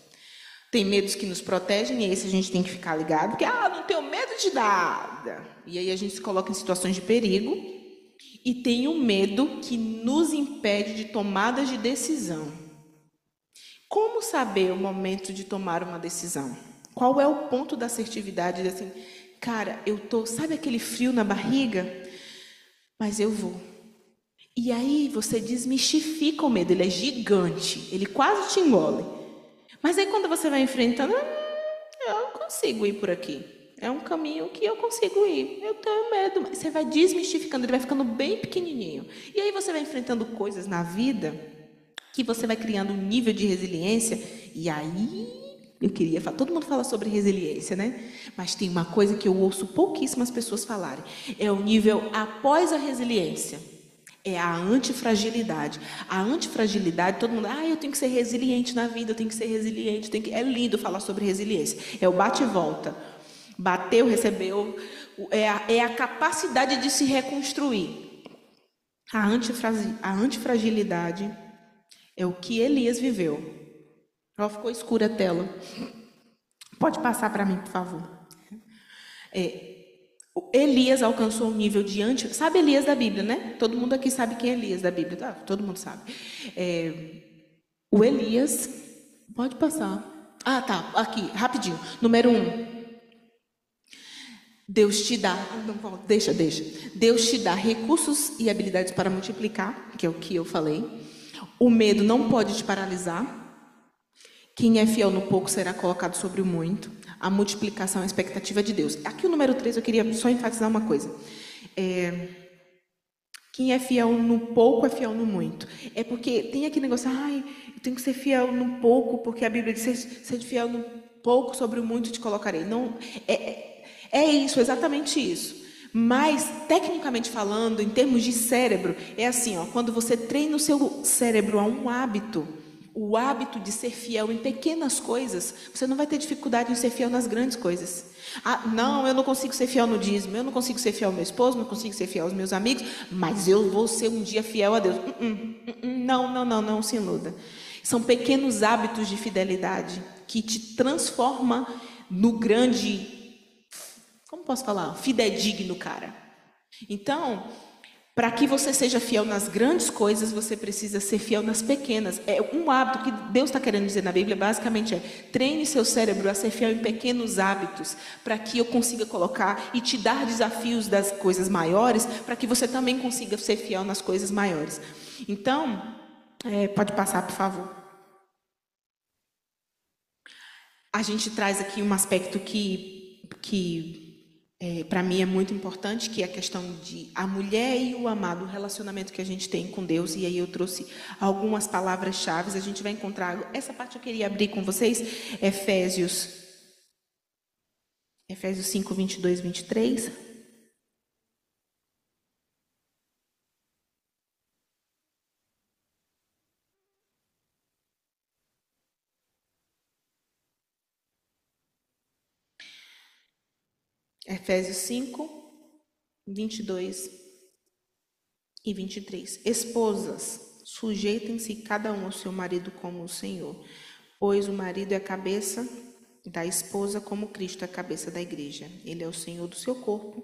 Tem medos que nos protegem, e esse a gente tem que ficar ligado, porque, não tenho medo de nada. E aí a gente se coloca em situações de perigo. E tem o medo que nos impede de tomadas de decisão. Como saber o momento de tomar uma decisão? Qual é o ponto da assertividade? Assim, cara, sabe aquele frio na barriga? Mas eu vou. E aí você desmistifica o medo, ele é gigante, ele quase te engole. Mas aí quando você vai enfrentando, eu consigo ir por aqui. É um caminho que eu consigo ir. Eu tenho medo. Mas você vai desmistificando, ele vai ficando bem pequenininho. E aí você vai enfrentando coisas na vida que você vai criando um nível de resiliência. E aí, eu queria falar, todo mundo fala sobre resiliência, né? Mas tem uma coisa que eu ouço pouquíssimas pessoas falarem. É o nível após a resiliência. É a antifragilidade. A antifragilidade, todo mundo, eu tenho que ser resiliente na vida, eu tenho que ser resiliente, é lindo falar sobre resiliência. É o bate e volta. Bateu, recebeu, é a capacidade de se reconstruir. A antifragilidade é o que Elias viveu. Ó, ficou escura a tela. Pode passar para mim, por favor. Elias alcançou um nível de Sabe Elias da Bíblia, né? Todo mundo aqui sabe quem é Elias da Bíblia, tá? Todo mundo sabe. O Elias... Pode passar. Tá. Aqui, rapidinho. Número 1. Deus te dá... Não, deixa. Deus te dá recursos e habilidades para multiplicar, que é o que eu falei. O medo não pode te paralisar. Quem é fiel no pouco será colocado sobre o muito. A multiplicação é a expectativa de Deus. Aqui o número 3, eu queria só enfatizar uma coisa. Quem é fiel no pouco é fiel no muito. É porque tem aquele negócio, eu tenho que ser fiel no pouco, porque a Bíblia diz, ser fiel no pouco, sobre o muito te colocarei. Não, é isso, exatamente isso. Mas, tecnicamente falando, em termos de cérebro, é assim, quando você treina o seu cérebro a um hábito, o hábito de ser fiel em pequenas coisas, você não vai ter dificuldade em ser fiel nas grandes coisas. Não, eu não consigo ser fiel no dízimo, eu não consigo ser fiel ao meu esposo, não consigo ser fiel aos meus amigos, mas eu vou ser um dia fiel a Deus. Não se iluda. São pequenos hábitos de fidelidade que te transformam no grande, como posso falar? Fidedigno, cara. Então, para que você seja fiel nas grandes coisas, você precisa ser fiel nas pequenas. É um hábito que Deus está querendo dizer na Bíblia, basicamente treine seu cérebro a ser fiel em pequenos hábitos, para que eu consiga colocar e te dar desafios das coisas maiores, para que você também consiga ser fiel nas coisas maiores. Então, pode passar, por favor. A gente traz aqui um aspecto que para mim é muito importante, que é a questão de a mulher e o amado, o relacionamento que a gente tem com Deus. E aí eu trouxe algumas palavras-chave, a gente vai encontrar, essa parte eu queria abrir com vocês, Efésios 5, 22, 23. Efésios 5, 22 e 23. Esposas, sujeitem-se cada um ao seu marido como o Senhor, pois o marido é a cabeça da esposa, como Cristo é a cabeça da igreja. Ele é o Senhor do seu corpo,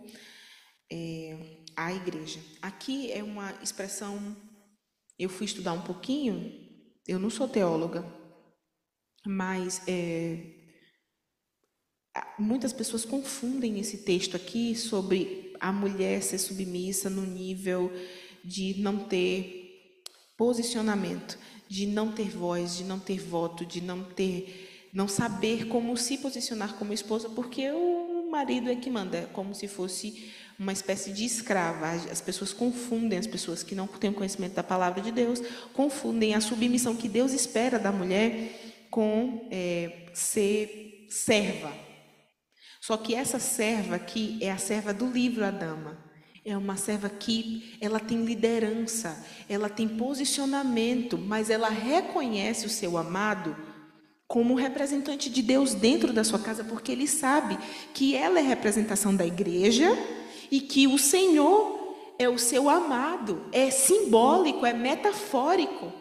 a igreja. Aqui é uma expressão, eu fui estudar um pouquinho, eu não sou teóloga, mas muitas pessoas confundem esse texto aqui sobre a mulher ser submissa no nível de não ter posicionamento, de não ter voz, de não ter voto, de não saber como se posicionar como esposa, porque o marido é que manda, é como se fosse uma espécie de escrava. As pessoas confundem, as pessoas que não têm conhecimento da palavra de Deus, confundem a submissão que Deus espera da mulher com ser serva. Só que essa serva aqui é a serva do livro, a dama. É uma serva que ela tem liderança, ela tem posicionamento, mas ela reconhece o seu amado como representante de Deus dentro da sua casa, porque ele sabe que ela é representação da igreja e que o Senhor é o seu amado. É simbólico, é metafórico.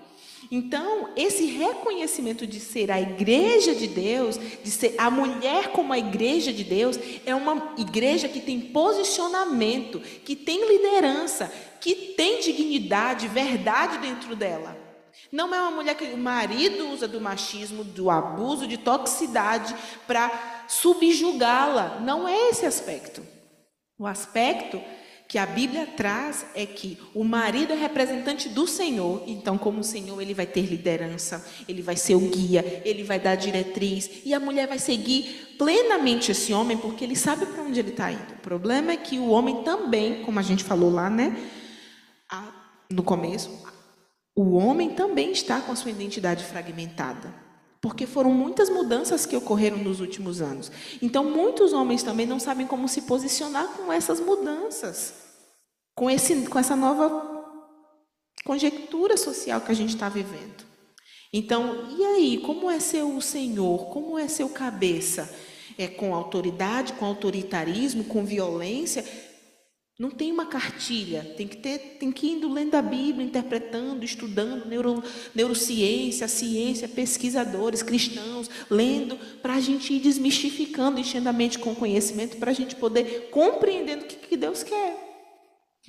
Então, esse reconhecimento de ser a igreja de Deus, de ser a mulher como a igreja de Deus, é uma igreja que tem posicionamento, que tem liderança, que tem dignidade, verdade dentro dela. Não é uma mulher que o marido usa do machismo, do abuso, de toxicidade para subjugá-la. Não é esse aspecto. O aspecto que a Bíblia traz é que o marido é representante do Senhor, então como o Senhor ele vai ter liderança, ele vai ser o guia, ele vai dar diretriz, e a mulher vai seguir plenamente esse homem, porque ele sabe para onde ele está indo. O problema é que o homem também, como a gente falou lá, né, no começo, o homem também está com a sua identidade fragmentada. Porque foram muitas mudanças que ocorreram nos últimos anos. Então, muitos homens também não sabem como se posicionar com essas mudanças. Com essa nova conjectura social que a gente está vivendo. Então, e aí? Como é ser o Senhor? Como é ser o cabeça? É com autoridade, com autoritarismo, com violência? Não tem uma cartilha, tem que ir indo lendo a Bíblia, interpretando, estudando, neurociência, ciência, pesquisadores, cristãos, lendo, para a gente ir desmistificando, enchendo a mente com conhecimento, para a gente poder compreender o que Deus quer.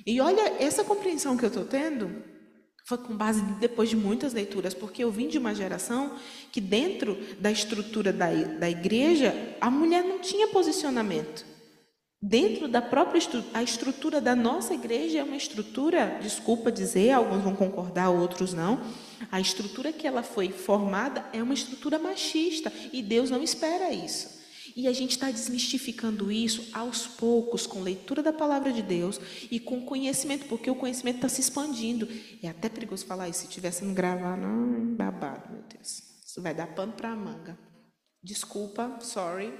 E olha, essa compreensão que eu estou tendo foi com base depois de muitas leituras, porque eu vim de uma geração que dentro da estrutura da igreja, a mulher não tinha posicionamento. Dentro da própria a estrutura da nossa igreja é uma estrutura, desculpa dizer, alguns vão concordar, outros não. A estrutura que ela foi formada é uma estrutura machista e Deus não espera isso. E a gente está desmistificando isso aos poucos, com leitura da palavra de Deus e com conhecimento, porque o conhecimento está se expandindo. É até perigoso falar isso, se tivesse no gravar, não, babado, meu Deus. Isso vai dar pano para a manga. Desculpa, sorry.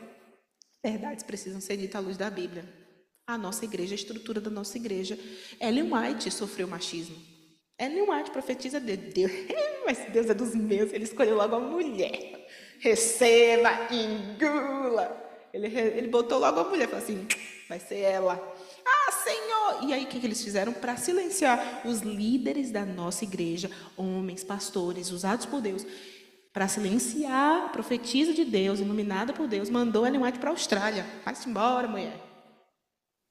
Verdades precisam ser ditas à luz da Bíblia. A nossa igreja, a estrutura da nossa igreja. Ellen White sofreu machismo. Ellen White profetiza de Deus. Mas Deus é dos meus, ele escolheu logo a mulher. Receba, engula. Ele botou logo a mulher, falou assim, vai ser ela. Ah, Senhor! E aí, o que eles fizeram? Para silenciar os líderes da nossa igreja, homens, pastores, usados por Deus, para silenciar a profetisa de Deus, iluminada por Deus, mandou Ellen White para a Austrália. Vai-se embora, mulher.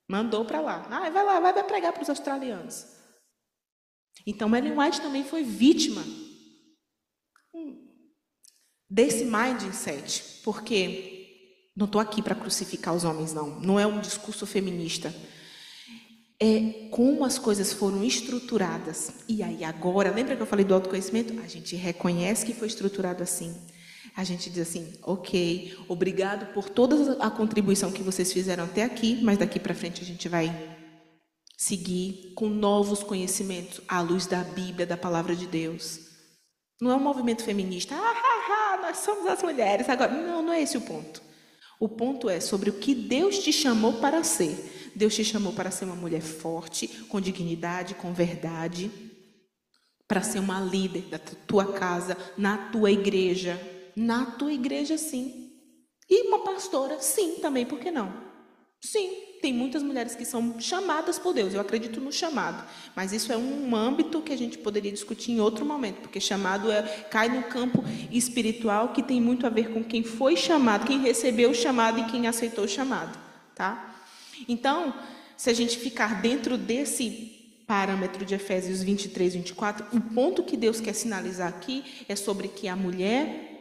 Mandou para lá. Ah, vai lá, vai pregar para os australianos. Então, Ellen White também foi vítima desse mindset, porque não estou aqui para crucificar os homens, não. Não é um discurso feminista. É como as coisas foram estruturadas. E aí agora, lembra que eu falei do autoconhecimento? A gente reconhece que foi estruturado assim. A gente diz assim, ok, obrigado por toda a contribuição que vocês fizeram até aqui, mas daqui para frente a gente vai seguir com novos conhecimentos à luz da Bíblia, da palavra de Deus. Não é um movimento feminista, nós somos as mulheres agora. Não, não é esse o ponto. O ponto é sobre o que Deus te chamou para ser. Deus te chamou para ser uma mulher forte, com dignidade, com verdade, para ser uma líder da tua casa, na tua igreja. Na tua igreja, sim. E uma pastora, sim, também, por que não? Sim, tem muitas mulheres que são chamadas por Deus, eu acredito no chamado, mas isso é um âmbito que a gente poderia discutir em outro momento, porque chamado cai no campo espiritual que tem muito a ver com quem foi chamado, quem recebeu o chamado e quem aceitou o chamado, tá? Então, se a gente ficar dentro desse parâmetro de Efésios 23, 24, o ponto que Deus quer sinalizar aqui é sobre que a mulher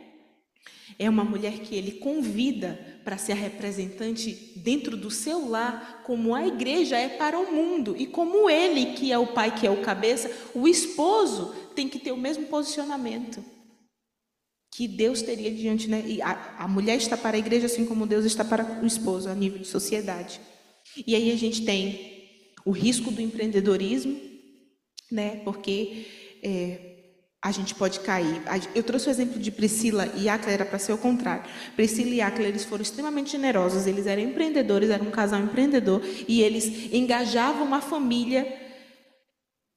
é uma mulher que ele convida para ser a representante dentro do seu lar, como a igreja é para o mundo. E como ele, que é o pai, que é o cabeça, o esposo tem que ter o mesmo posicionamento. que Deus teria diante, né? E a mulher está para a igreja assim como Deus está para o esposo, a nível de sociedade. E aí a gente tem o risco do empreendedorismo, né? Porque a gente pode cair. Eu trouxe o exemplo de Priscila e Áquila, era para ser o contrário. Priscila e Áquila, eles foram extremamente generosos, eles eram empreendedores, eram um casal empreendedor, e eles engajavam a família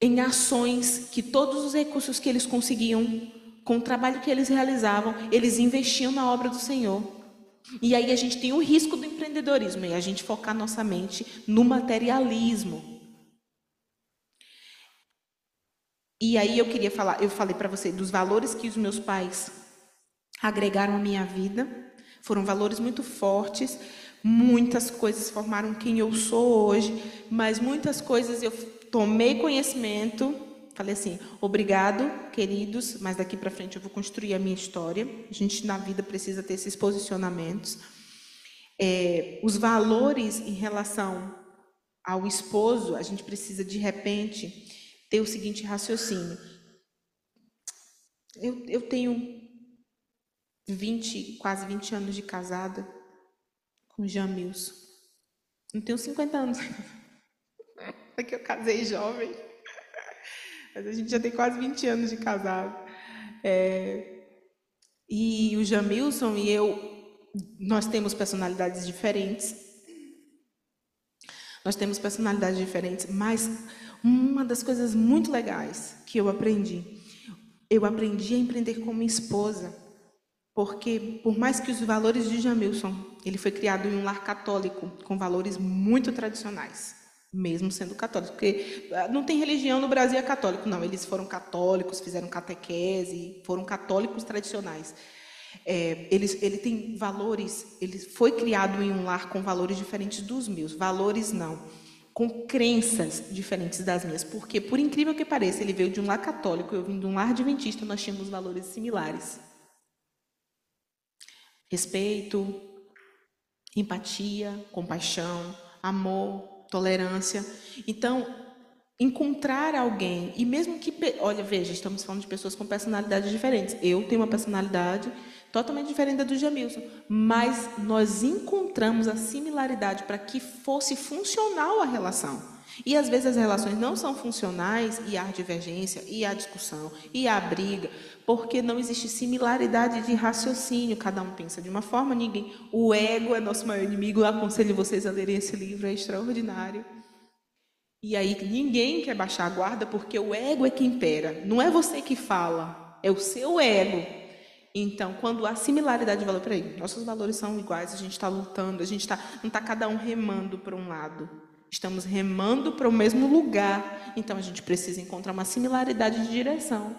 em ações que todos os recursos que eles conseguiam, com o trabalho que eles realizavam, eles investiam na obra do Senhor. E aí a gente tem o risco do empreendedorismo, e a gente focar nossa mente no materialismo. E aí eu queria falar, eu falei para você dos valores que os meus pais agregaram à minha vida. Foram valores muito fortes, muitas coisas formaram quem eu sou hoje, mas muitas coisas eu tomei conhecimento, falei assim, obrigado, queridos, mas daqui para frente eu vou construir a minha história. A gente na vida precisa ter esses posicionamentos. Os valores em relação ao esposo, a gente precisa de repente ter o seguinte raciocínio. Eu tenho quase 20 anos de casada com o Jamilson. Não tenho 50 anos. É que eu casei jovem. Mas a gente já tem quase 20 anos de casado. E o Jamilson e eu, nós temos personalidades diferentes. Mas uma das coisas muito legais que eu aprendi a empreender como esposa, porque por mais que os valores de Jamilson, ele foi criado em um lar católico, com valores muito tradicionais, mesmo sendo católico, porque não tem religião no Brasil é católico, não, eles foram católicos, fizeram catequese, foram católicos tradicionais. Ele tem valores, ele foi criado em um lar com valores diferentes dos meus, valores não, com crenças diferentes das minhas, porque, por incrível que pareça, ele veio de um lar católico, eu vim de um lar adventista, nós tínhamos valores similares. Respeito, empatia, compaixão, amor, tolerância. Então, encontrar alguém, e mesmo que, olha, veja, estamos falando de pessoas com personalidades diferentes. Eu tenho uma personalidade totalmente diferente da do Jamilson, mas nós encontramos a similaridade para que fosse funcional a relação. E às vezes as relações não são funcionais e há divergência, e há discussão, e há briga, porque não existe similaridade de raciocínio, cada um pensa de uma forma, ninguém. O ego é nosso maior inimigo, eu aconselho vocês a lerem esse livro, é extraordinário. E aí ninguém quer baixar a guarda porque o ego é que impera, não é você que fala, é o seu ego. Então, quando há similaridade de valor, peraí, nossos valores são iguais, a gente está lutando, não está cada um remando para um lado, estamos remando para o mesmo lugar, então a gente precisa encontrar uma similaridade de direção,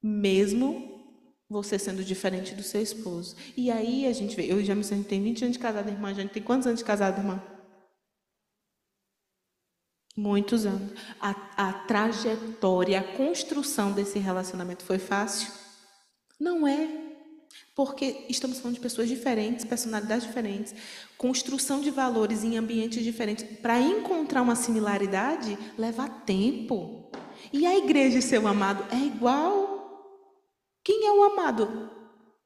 mesmo você sendo diferente do seu esposo. E aí a gente vê, eu e Jamilson, a gente tem 20 anos de casada, irmã, a gente tem quantos anos de casada, irmã? Muitos anos. A trajetória, a construção desse relacionamento foi fácil? Não é, porque estamos falando de pessoas diferentes, personalidades diferentes, construção de valores em ambientes diferentes. Para encontrar uma similaridade, leva tempo. E a igreja e seu amado é igual? Quem é o amado?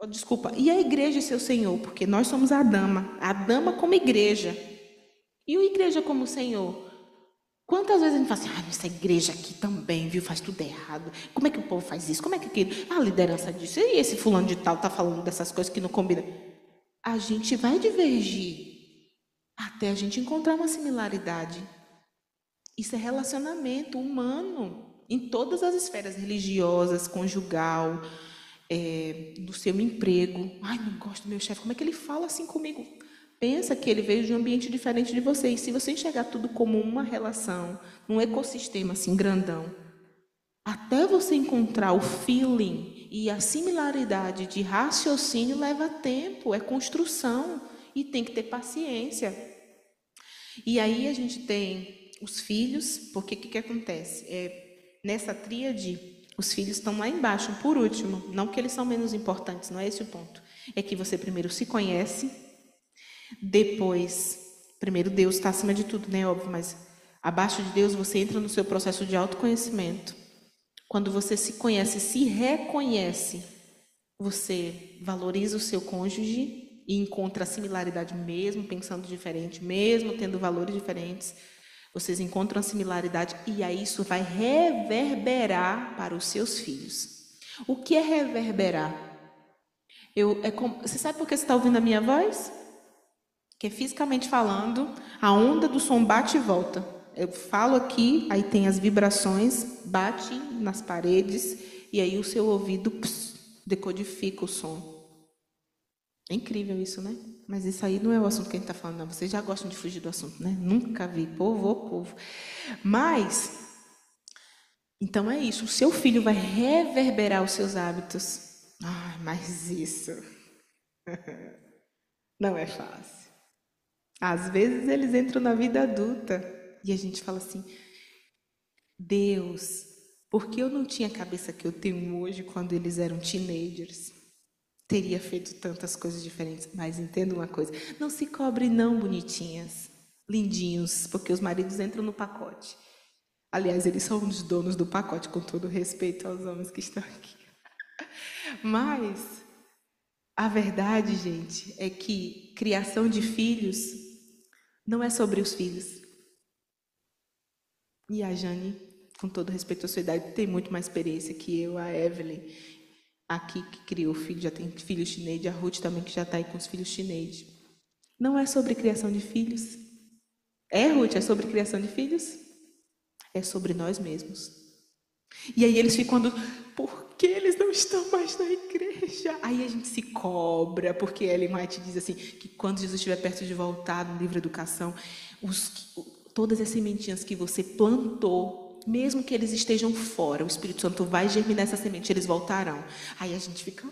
Oh, desculpa, e a igreja e seu Senhor? Porque nós somos a dama como igreja. E a igreja como Senhor? Quantas vezes a gente fala assim, essa igreja aqui também, viu, faz tudo errado. Como é que o povo faz isso? Como é que aquilo? A liderança disso. E esse fulano de tal está falando dessas coisas que não combinam. A gente vai divergir até a gente encontrar uma similaridade. Isso é relacionamento humano em todas as esferas religiosas, conjugal, do seu emprego. Ai, não gosto do meu chefe. Como é que ele fala assim comigo? Pensa que ele veio de um ambiente diferente de você. E se você enxergar tudo como uma relação, um ecossistema assim grandão, até você encontrar o feeling e a similaridade de raciocínio leva tempo, é construção e tem que ter paciência. E aí a gente tem os filhos, porque o que acontece? Nessa tríade, os filhos estão lá embaixo, por último. Não que eles são menos importantes, não é esse o ponto. É que você primeiro se conhece, depois, primeiro Deus está acima de tudo, né? Óbvio, mas abaixo de Deus você entra no seu processo de autoconhecimento. Quando você se conhece, se reconhece, você valoriza o seu cônjuge e encontra similaridade mesmo pensando diferente, mesmo tendo valores diferentes. Vocês encontram a similaridade e aí isso vai reverberar para os seus filhos. O que é reverberar? Você sabe por que você está ouvindo a minha voz? Que fisicamente falando, a onda do som bate e volta. Eu falo aqui, aí tem as vibrações, bate nas paredes, e aí o seu ouvido decodifica o som. É incrível isso, né? Mas isso aí não é o assunto que a gente está falando, não. Vocês já gostam de fugir do assunto, né? Nunca vi, povo, ô povo. Mas, então é isso, o seu filho vai reverberar os seus hábitos. Ah, mas isso não é fácil. Às vezes eles entram na vida adulta e a gente fala assim: Deus, por que eu não tinha a cabeça que eu tenho hoje quando eles eram teenagers? Teria feito tantas coisas diferentes. Mas entenda uma coisa: não se cobre não, bonitinhas, lindinhos, porque os maridos entram no pacote. Aliás, eles são os donos do pacote, com todo respeito aos homens que estão aqui. Mas a verdade, gente, é que criação de filhos não é sobre os filhos. E a Jane, com todo respeito à sua idade, tem muito mais experiência que eu, a Evelyn, aqui que criou filho, já tem filho chinês, a Ruth também que já está aí com os filhos chineses. Não é sobre criação de filhos. É, Ruth? É sobre criação de filhos? É sobre nós mesmos. E aí eles ficam, por que eles não estão mais na igreja? Aí a gente se cobra, porque Ellen White diz assim, que quando Jesus estiver perto de voltar no livro Educação, todas as sementinhas que você plantou, mesmo que eles estejam fora, o Espírito Santo vai germinar essa semente, eles voltarão. Aí a gente fica,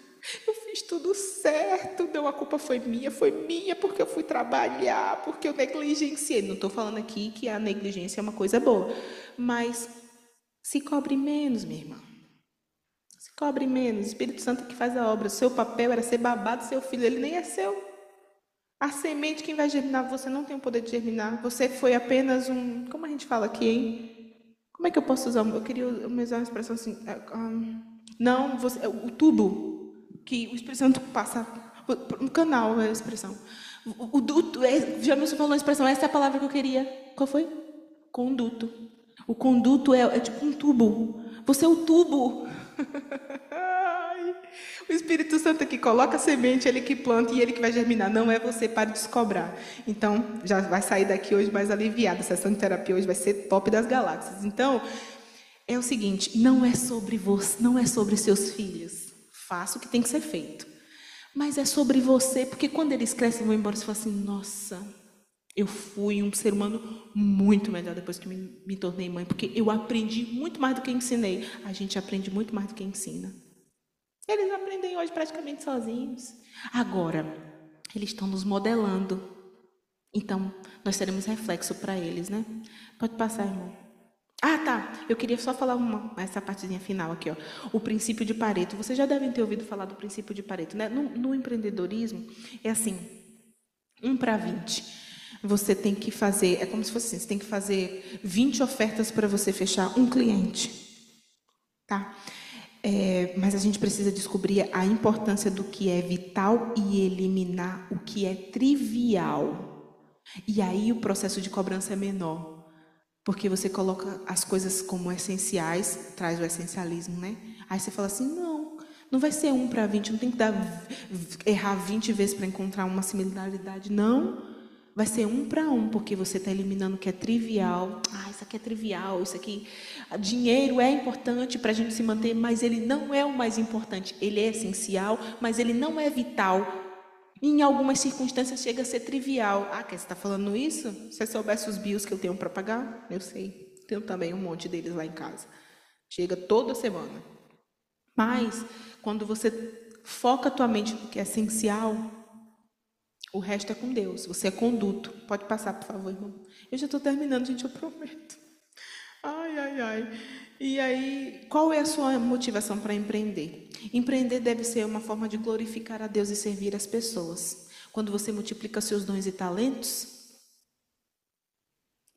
eu fiz tudo certo, não, a culpa foi minha, porque eu fui trabalhar, porque eu negligenciei. Não estou falando aqui que a negligência é uma coisa boa, mas se cobre menos, minha irmã. Se cobre menos. O Espírito Santo que faz a obra. O seu papel era ser babado do seu filho, ele nem é seu. A semente que vai germinar, você não tem o poder de germinar. Você foi apenas um... Como a gente fala aqui, hein? Como é que eu posso usar? Eu queria usar uma expressão assim... não, o tubo que o Espírito Santo passa... No canal é a expressão. Jamilson falou a expressão, essa é a palavra que eu queria. Qual foi? Conduto. O conduto é tipo um tubo. Você é o tubo. O Espírito Santo que coloca a semente, ele que planta e ele que vai germinar. Não é você, pare de se cobrar. Então, já vai sair daqui hoje mais aliviada. A sessão de terapia hoje vai ser top das galáxias. Então, é o seguinte, não é sobre você, não é sobre seus filhos. Faça o que tem que ser feito. Mas é sobre você, porque quando eles crescem e vão embora, você fala assim, nossa, eu fui um ser humano muito melhor depois que me tornei mãe, porque eu aprendi muito mais do que ensinei. A gente aprende muito mais do que ensina. Eles aprendem hoje praticamente sozinhos. Agora, eles estão nos modelando. Então, nós teremos reflexo para eles, né? Pode passar, irmão. Ah, tá. Eu queria só falar essa partezinha final aqui, ó. O princípio de Pareto. Vocês já devem ter ouvido falar do princípio de Pareto, né? No empreendedorismo, é assim, 1:20. Você tem que fazer, é como se fosse assim, você tem que fazer 20 ofertas para você fechar um cliente. Tá? Mas a gente precisa descobrir a importância do que é vital e eliminar o que é trivial. E aí o processo de cobrança é menor. Porque você coloca as coisas como essenciais, traz o essencialismo, né? Aí você fala assim, não vai ser 1:20, não tem que errar 20 vezes para encontrar uma similaridade, não. Vai ser 1:1, porque você está eliminando o que é trivial. Isso aqui é trivial, isso aqui... Dinheiro é importante para a gente se manter, mas ele não é o mais importante. Ele é essencial, mas ele não é vital. Em algumas circunstâncias chega a ser trivial. Você está falando isso? Se você soubesse os bills que eu tenho para pagar, eu sei. Tenho também um monte deles lá em casa. Chega toda semana. Mas, quando você foca a tua mente no que é essencial, o resto é com Deus. Você é conduto. Pode passar, por favor, irmão. Eu já estou terminando, gente, eu prometo. Ai. E aí, qual é a sua motivação para empreender? Empreender deve ser uma forma de glorificar a Deus e servir as pessoas. Quando você multiplica seus dons e talentos,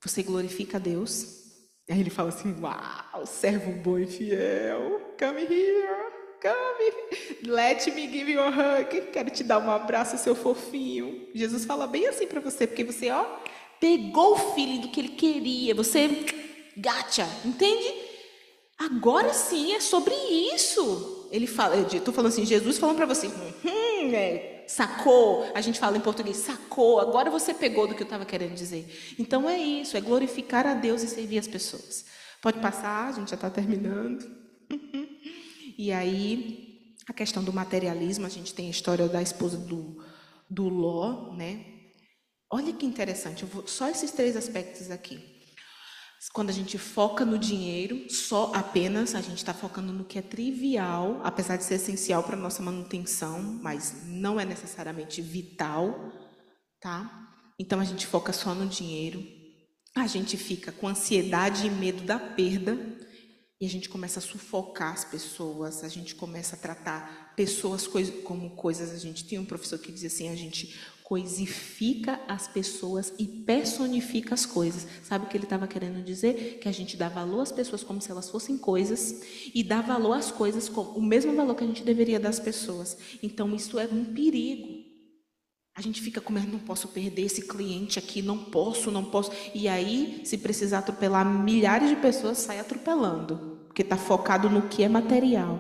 você glorifica a Deus. Aí ele fala assim, uau, servo bom e fiel, come here. come, let me give you a hug. Quero te dar um abraço, seu fofinho. Jesus fala bem assim para você, porque você, pegou o feeling do que ele queria. Você, gotcha, entende? Agora sim, é sobre isso. Ele fala, eu estou falando assim, Jesus falando para você, sacou? A gente fala em português, sacou? Agora você pegou do que eu estava querendo dizer. Então é isso, é glorificar a Deus e servir as pessoas. Pode passar, a gente já está terminando. E aí, a questão do materialismo, a gente tem a história da esposa do Ló, né? Olha que interessante, só esses 3 aspectos aqui. Quando a gente foca no dinheiro, só apenas, a gente está focando no que é trivial, apesar de ser essencial para a nossa manutenção, mas não é necessariamente vital, tá? Então, a gente foca só no dinheiro, a gente fica com ansiedade e medo da perda, e a gente começa a sufocar as pessoas, a gente começa a tratar pessoas como coisas. A gente tinha um professor que dizia assim, a gente coisifica as pessoas e personifica as coisas. Sabe o que ele estava querendo dizer? Que a gente dá valor às pessoas como se elas fossem coisas e dá valor às coisas com o mesmo valor que a gente deveria dar às pessoas. Então, isso é um perigo. A gente fica com medo, não posso perder esse cliente aqui, não posso. E aí, se precisar atropelar milhares de pessoas, sai atropelando, porque está focado no que é material.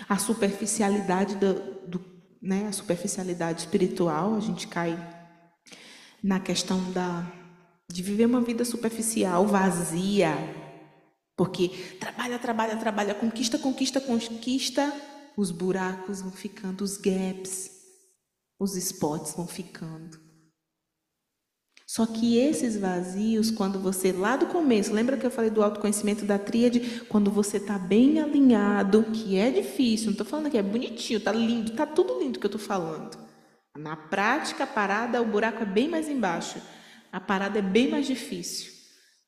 A superficialidade né, a superficialidade espiritual, a gente cai na questão de viver uma vida superficial, vazia, porque trabalha, conquista, os buracos vão ficando, os gaps, os spots vão ficando. Só que esses vazios, quando você, lá do começo, lembra que eu falei do autoconhecimento da tríade? Quando você está bem alinhado, que é difícil, não estou falando que é bonitinho, está lindo, está tudo lindo que eu estou falando. Na prática, a parada, o buraco é bem mais embaixo. A parada é bem mais difícil.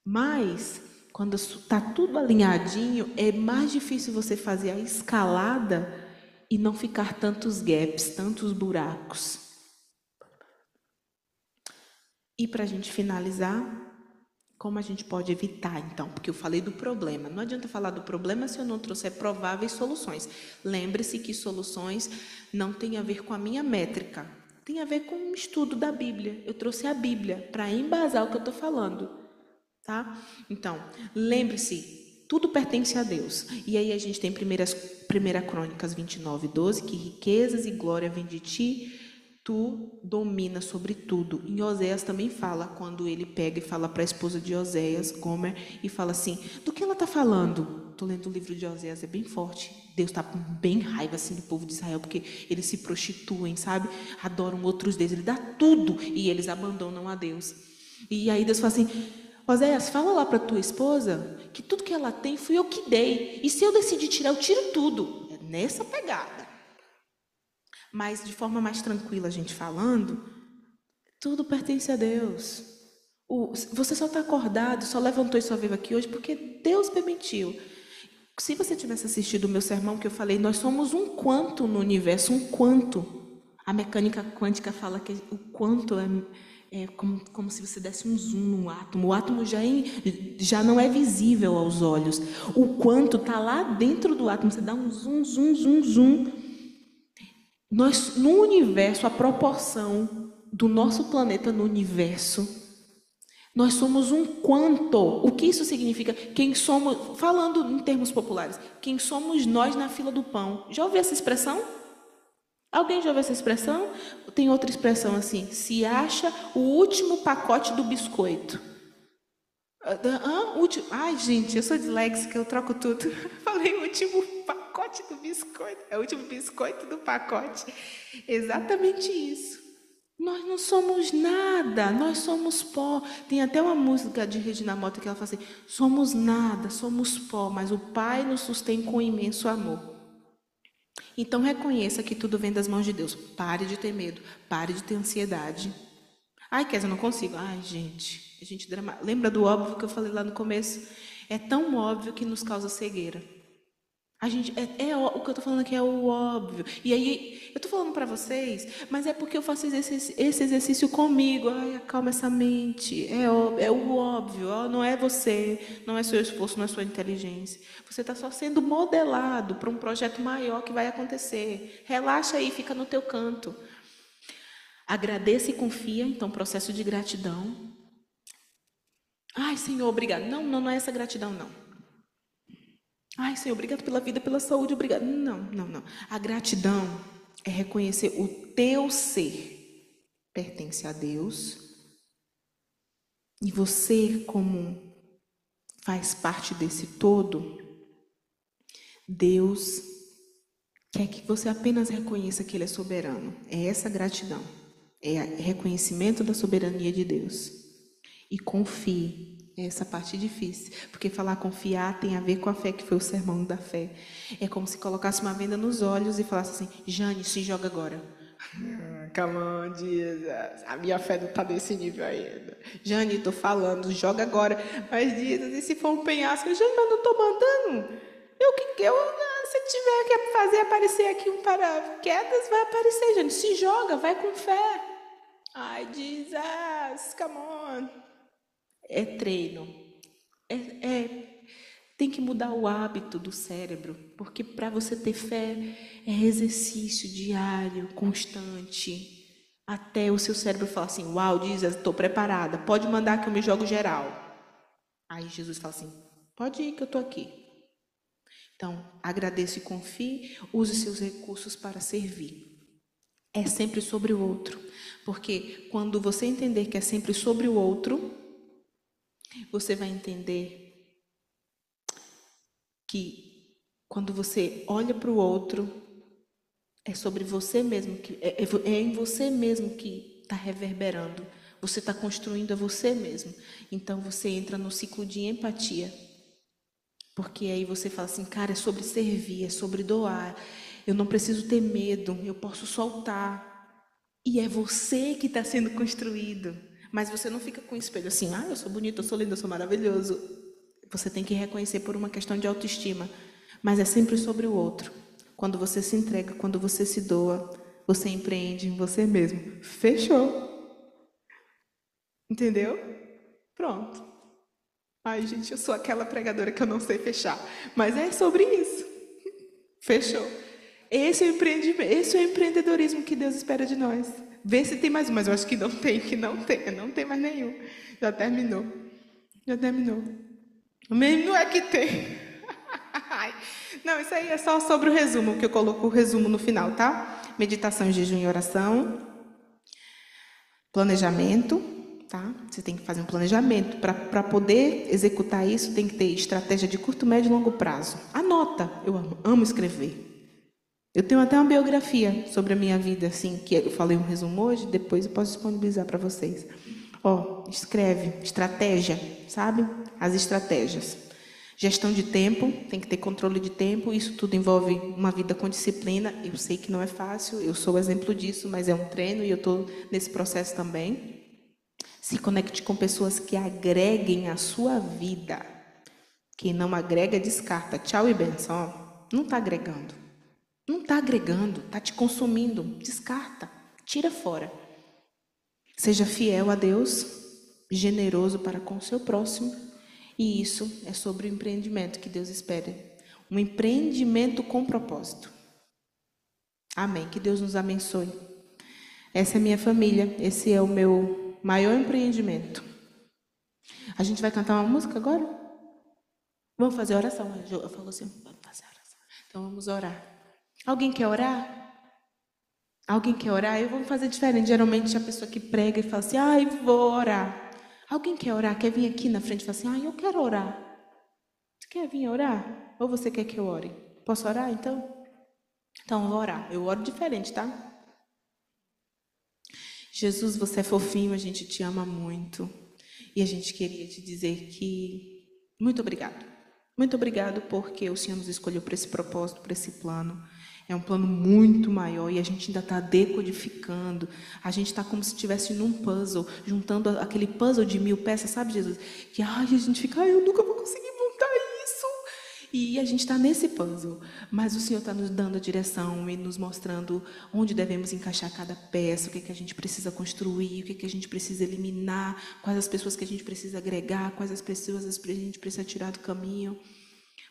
Mas, quando está tudo alinhadinho, é mais difícil você fazer a escalada e não ficar tantos gaps, tantos buracos. E para a gente finalizar, como a gente pode evitar, então? Porque eu falei do problema. Não adianta falar do problema se eu não trouxer prováveis soluções. Lembre-se que soluções não tem a ver com a minha métrica. Tem a ver com um estudo da Bíblia. Eu trouxe a Bíblia para embasar o que eu estou falando. Tá? Então, lembre-se, tudo pertence a Deus. E aí a gente tem 1 Crônicas 29:12, que riquezas e glória vêm de ti, tu dominas sobre tudo. Em Oséias também fala, quando ele pega e fala para a esposa de Oséias, Gomer, e fala assim, do que ela está falando? Estou lendo o livro de Oséias, é bem forte. Deus está com bem raiva assim, do povo de Israel, porque eles se prostituem, sabe? Adoram outros deuses, ele dá tudo e eles abandonam a Deus. E aí Deus fala assim, Oséias, fala lá para tua esposa que tudo que ela tem fui eu que dei. E se eu decidir tirar, eu tiro tudo. É nessa pegada. Mas de forma mais tranquila, a gente falando, tudo pertence a Deus. Você só está acordado, só levantou e só veio aqui hoje porque Deus permitiu. Se você tivesse assistido o meu sermão que eu falei, nós somos um quanto no universo, um quanto. A mecânica quântica fala que o quanto é como se você desse um zoom no átomo. O átomo já não é visível aos olhos. O quanto está lá dentro do átomo. Você dá um zoom, zoom, zoom, zoom. Nós, no universo, a proporção do nosso planeta no universo, nós somos um quanto. O que isso significa? Quem somos, falando em termos populares, quem somos nós na fila do pão. Já ouviu essa expressão? Alguém já ouviu essa expressão? Tem outra expressão assim, se acha o último pacote do biscoito. Ai, gente, eu sou disléxica, eu troco tudo. Falei o último pacote do biscoito. É o último biscoito do pacote. Exatamente isso. Nós não somos nada, nós somos pó. Tem até uma música de Regina Mota que ela fala assim, somos nada, somos pó, mas o Pai nos sustém com imenso amor. Então reconheça que tudo vem das mãos de Deus. Pare de ter medo, pare de ter ansiedade. Ai, Kézia, eu não consigo. Ai, gente, lembra do óbvio que eu falei lá no começo? É tão óbvio que nos causa cegueira. O que eu estou falando aqui é o óbvio. E aí, eu estou falando para vocês, mas é porque eu faço esse exercício comigo. Ai, acalma essa mente. É o óbvio. Não é você, não é seu esforço, não é sua inteligência. Você está só sendo modelado para um projeto maior que vai acontecer. Relaxa aí, fica no teu canto. Agradeça e confia. Então, processo de gratidão. Ai, Senhor, obrigado. Não é essa gratidão, não. Ai, Senhor, obrigado pela vida, pela saúde, obrigado. Não. A gratidão é reconhecer o teu ser pertence a Deus e você, como faz parte desse todo, Deus quer que você apenas reconheça que Ele é soberano. É essa gratidão, é reconhecimento da soberania de Deus. E confie. Essa parte difícil, porque falar confiar tem a ver com a fé, que foi o sermão da fé. É como se colocasse uma venda nos olhos e falasse assim: Jane, se joga agora. Come on, Jesus. A minha fé não está nesse nível ainda. Jane, estou falando, joga agora. Mas Jesus, e se for um penhasco? Jane, mas não estou mandando. Se tiver que fazer aparecer aqui um paraquedas, vai aparecer, Jane. Se joga, vai com fé. Ai, Jesus, come on. É treino, tem que mudar o hábito do cérebro, porque para você ter fé é exercício diário, constante, até o seu cérebro falar assim: uau, Jesus, estou preparada, pode mandar que eu me jogo geral. Aí Jesus fala assim: pode ir que eu estou aqui. Então, agradeça e confie, use seus recursos para servir. É sempre sobre o outro, porque quando você entender que é sempre sobre o outro, você vai entender que quando você olha para o outro, é sobre você mesmo, é em você mesmo que está reverberando. Você está construindo a você mesmo. Então você entra no ciclo de empatia. Porque aí você fala assim: cara, é sobre servir, é sobre doar. Eu não preciso ter medo, eu posso soltar. E é você que está sendo construído. Mas você não fica com o espelho assim: eu sou bonito, eu sou lindo, eu sou maravilhoso. Você tem que reconhecer por uma questão de autoestima. Mas é sempre sobre o outro. Quando você se entrega, quando você se doa, você empreende em você mesmo. Fechou? Entendeu? Pronto. Ai, gente, eu sou aquela pregadora que eu não sei fechar. Mas é sobre isso. Fechou. Esse é o empreendimento, esse é o empreendedorismo que Deus espera de nós. Vê se tem mais um, mas eu acho que não tem mais nenhum. Já terminou. Não é que tem. Não, isso aí é só sobre o resumo, que eu coloco o resumo no final, tá? Meditação, jejum e oração. Planejamento, tá? Você tem que fazer um planejamento. Para poder executar isso, tem que ter estratégia de curto, médio e longo prazo. Anota. Eu amo escrever. Eu tenho até uma biografia sobre a minha vida, assim, que eu falei um resumo hoje, depois eu posso disponibilizar para vocês. Escreve, estratégia, sabe? As estratégias. Gestão de tempo, tem que ter controle de tempo, isso tudo envolve uma vida com disciplina. Eu sei que não é fácil, eu sou o exemplo disso, mas é um treino e eu estou nesse processo também. Se conecte com pessoas que agreguem a sua vida. Quem não agrega, descarta. Tchau e benção. Não está agregando. Não está agregando, está te consumindo. Descarta, tira fora. Seja fiel a Deus, generoso para com o seu próximo. E isso é sobre o empreendimento que Deus espera. Um empreendimento com propósito. Amém. Que Deus nos abençoe. Essa é a minha família. Esse é o meu maior empreendimento. A gente vai cantar uma música agora? Vamos fazer oração. Eu falo assim, vamos fazer oração. Então vamos orar. Alguém quer orar? Alguém quer orar? Eu vou fazer diferente. Geralmente a pessoa que prega e fala assim: vou orar. Alguém quer orar? Quer vir aqui na frente e falar assim: eu quero orar. Você quer vir orar? Ou você quer que eu ore? Posso orar então? Então eu vou orar. Eu oro diferente, tá? Jesus, você é fofinho, a gente te ama muito. E a gente queria te dizer que muito obrigado. Muito obrigado porque o Senhor nos escolheu para esse propósito, para esse plano. É um plano muito maior e a gente ainda está decodificando. A gente está como se estivesse num puzzle, juntando aquele puzzle de 1000 peças, sabe, Jesus? Que a gente fica: eu nunca vou conseguir montar isso. E a gente está nesse puzzle, mas o Senhor está nos dando a direção e nos mostrando onde devemos encaixar cada peça, o que a gente precisa construir, o que a gente precisa eliminar, quais as pessoas que a gente precisa agregar, quais as pessoas que a gente precisa tirar do caminho.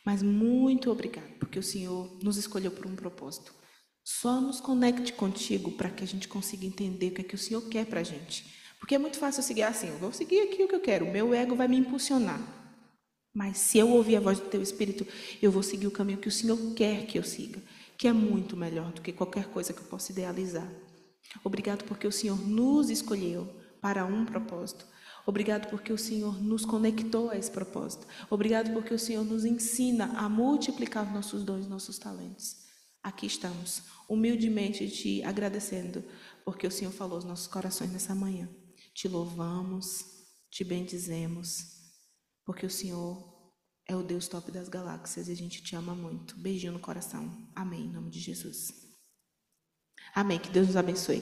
Mas muito obrigado, porque o Senhor nos escolheu por um propósito. Só nos conecte contigo para que a gente consiga entender o que o Senhor quer para a gente. Porque é muito fácil eu seguir assim, eu vou seguir aqui o que eu quero, o meu ego vai me impulsionar. Mas se eu ouvir a voz do teu Espírito, eu vou seguir o caminho que o Senhor quer que eu siga, que é muito melhor do que qualquer coisa que eu possa idealizar. Obrigado porque o Senhor nos escolheu para um propósito. Obrigado porque o Senhor nos conectou a esse propósito. Obrigado porque o Senhor nos ensina a multiplicar nossos dons, nossos talentos. Aqui estamos, humildemente te agradecendo, porque o Senhor falou aos nossos corações nessa manhã. Te louvamos, te bendizemos, porque o Senhor é o Deus top das galáxias e a gente te ama muito. Beijinho no coração. Amém, em nome de Jesus. Amém, que Deus nos abençoe.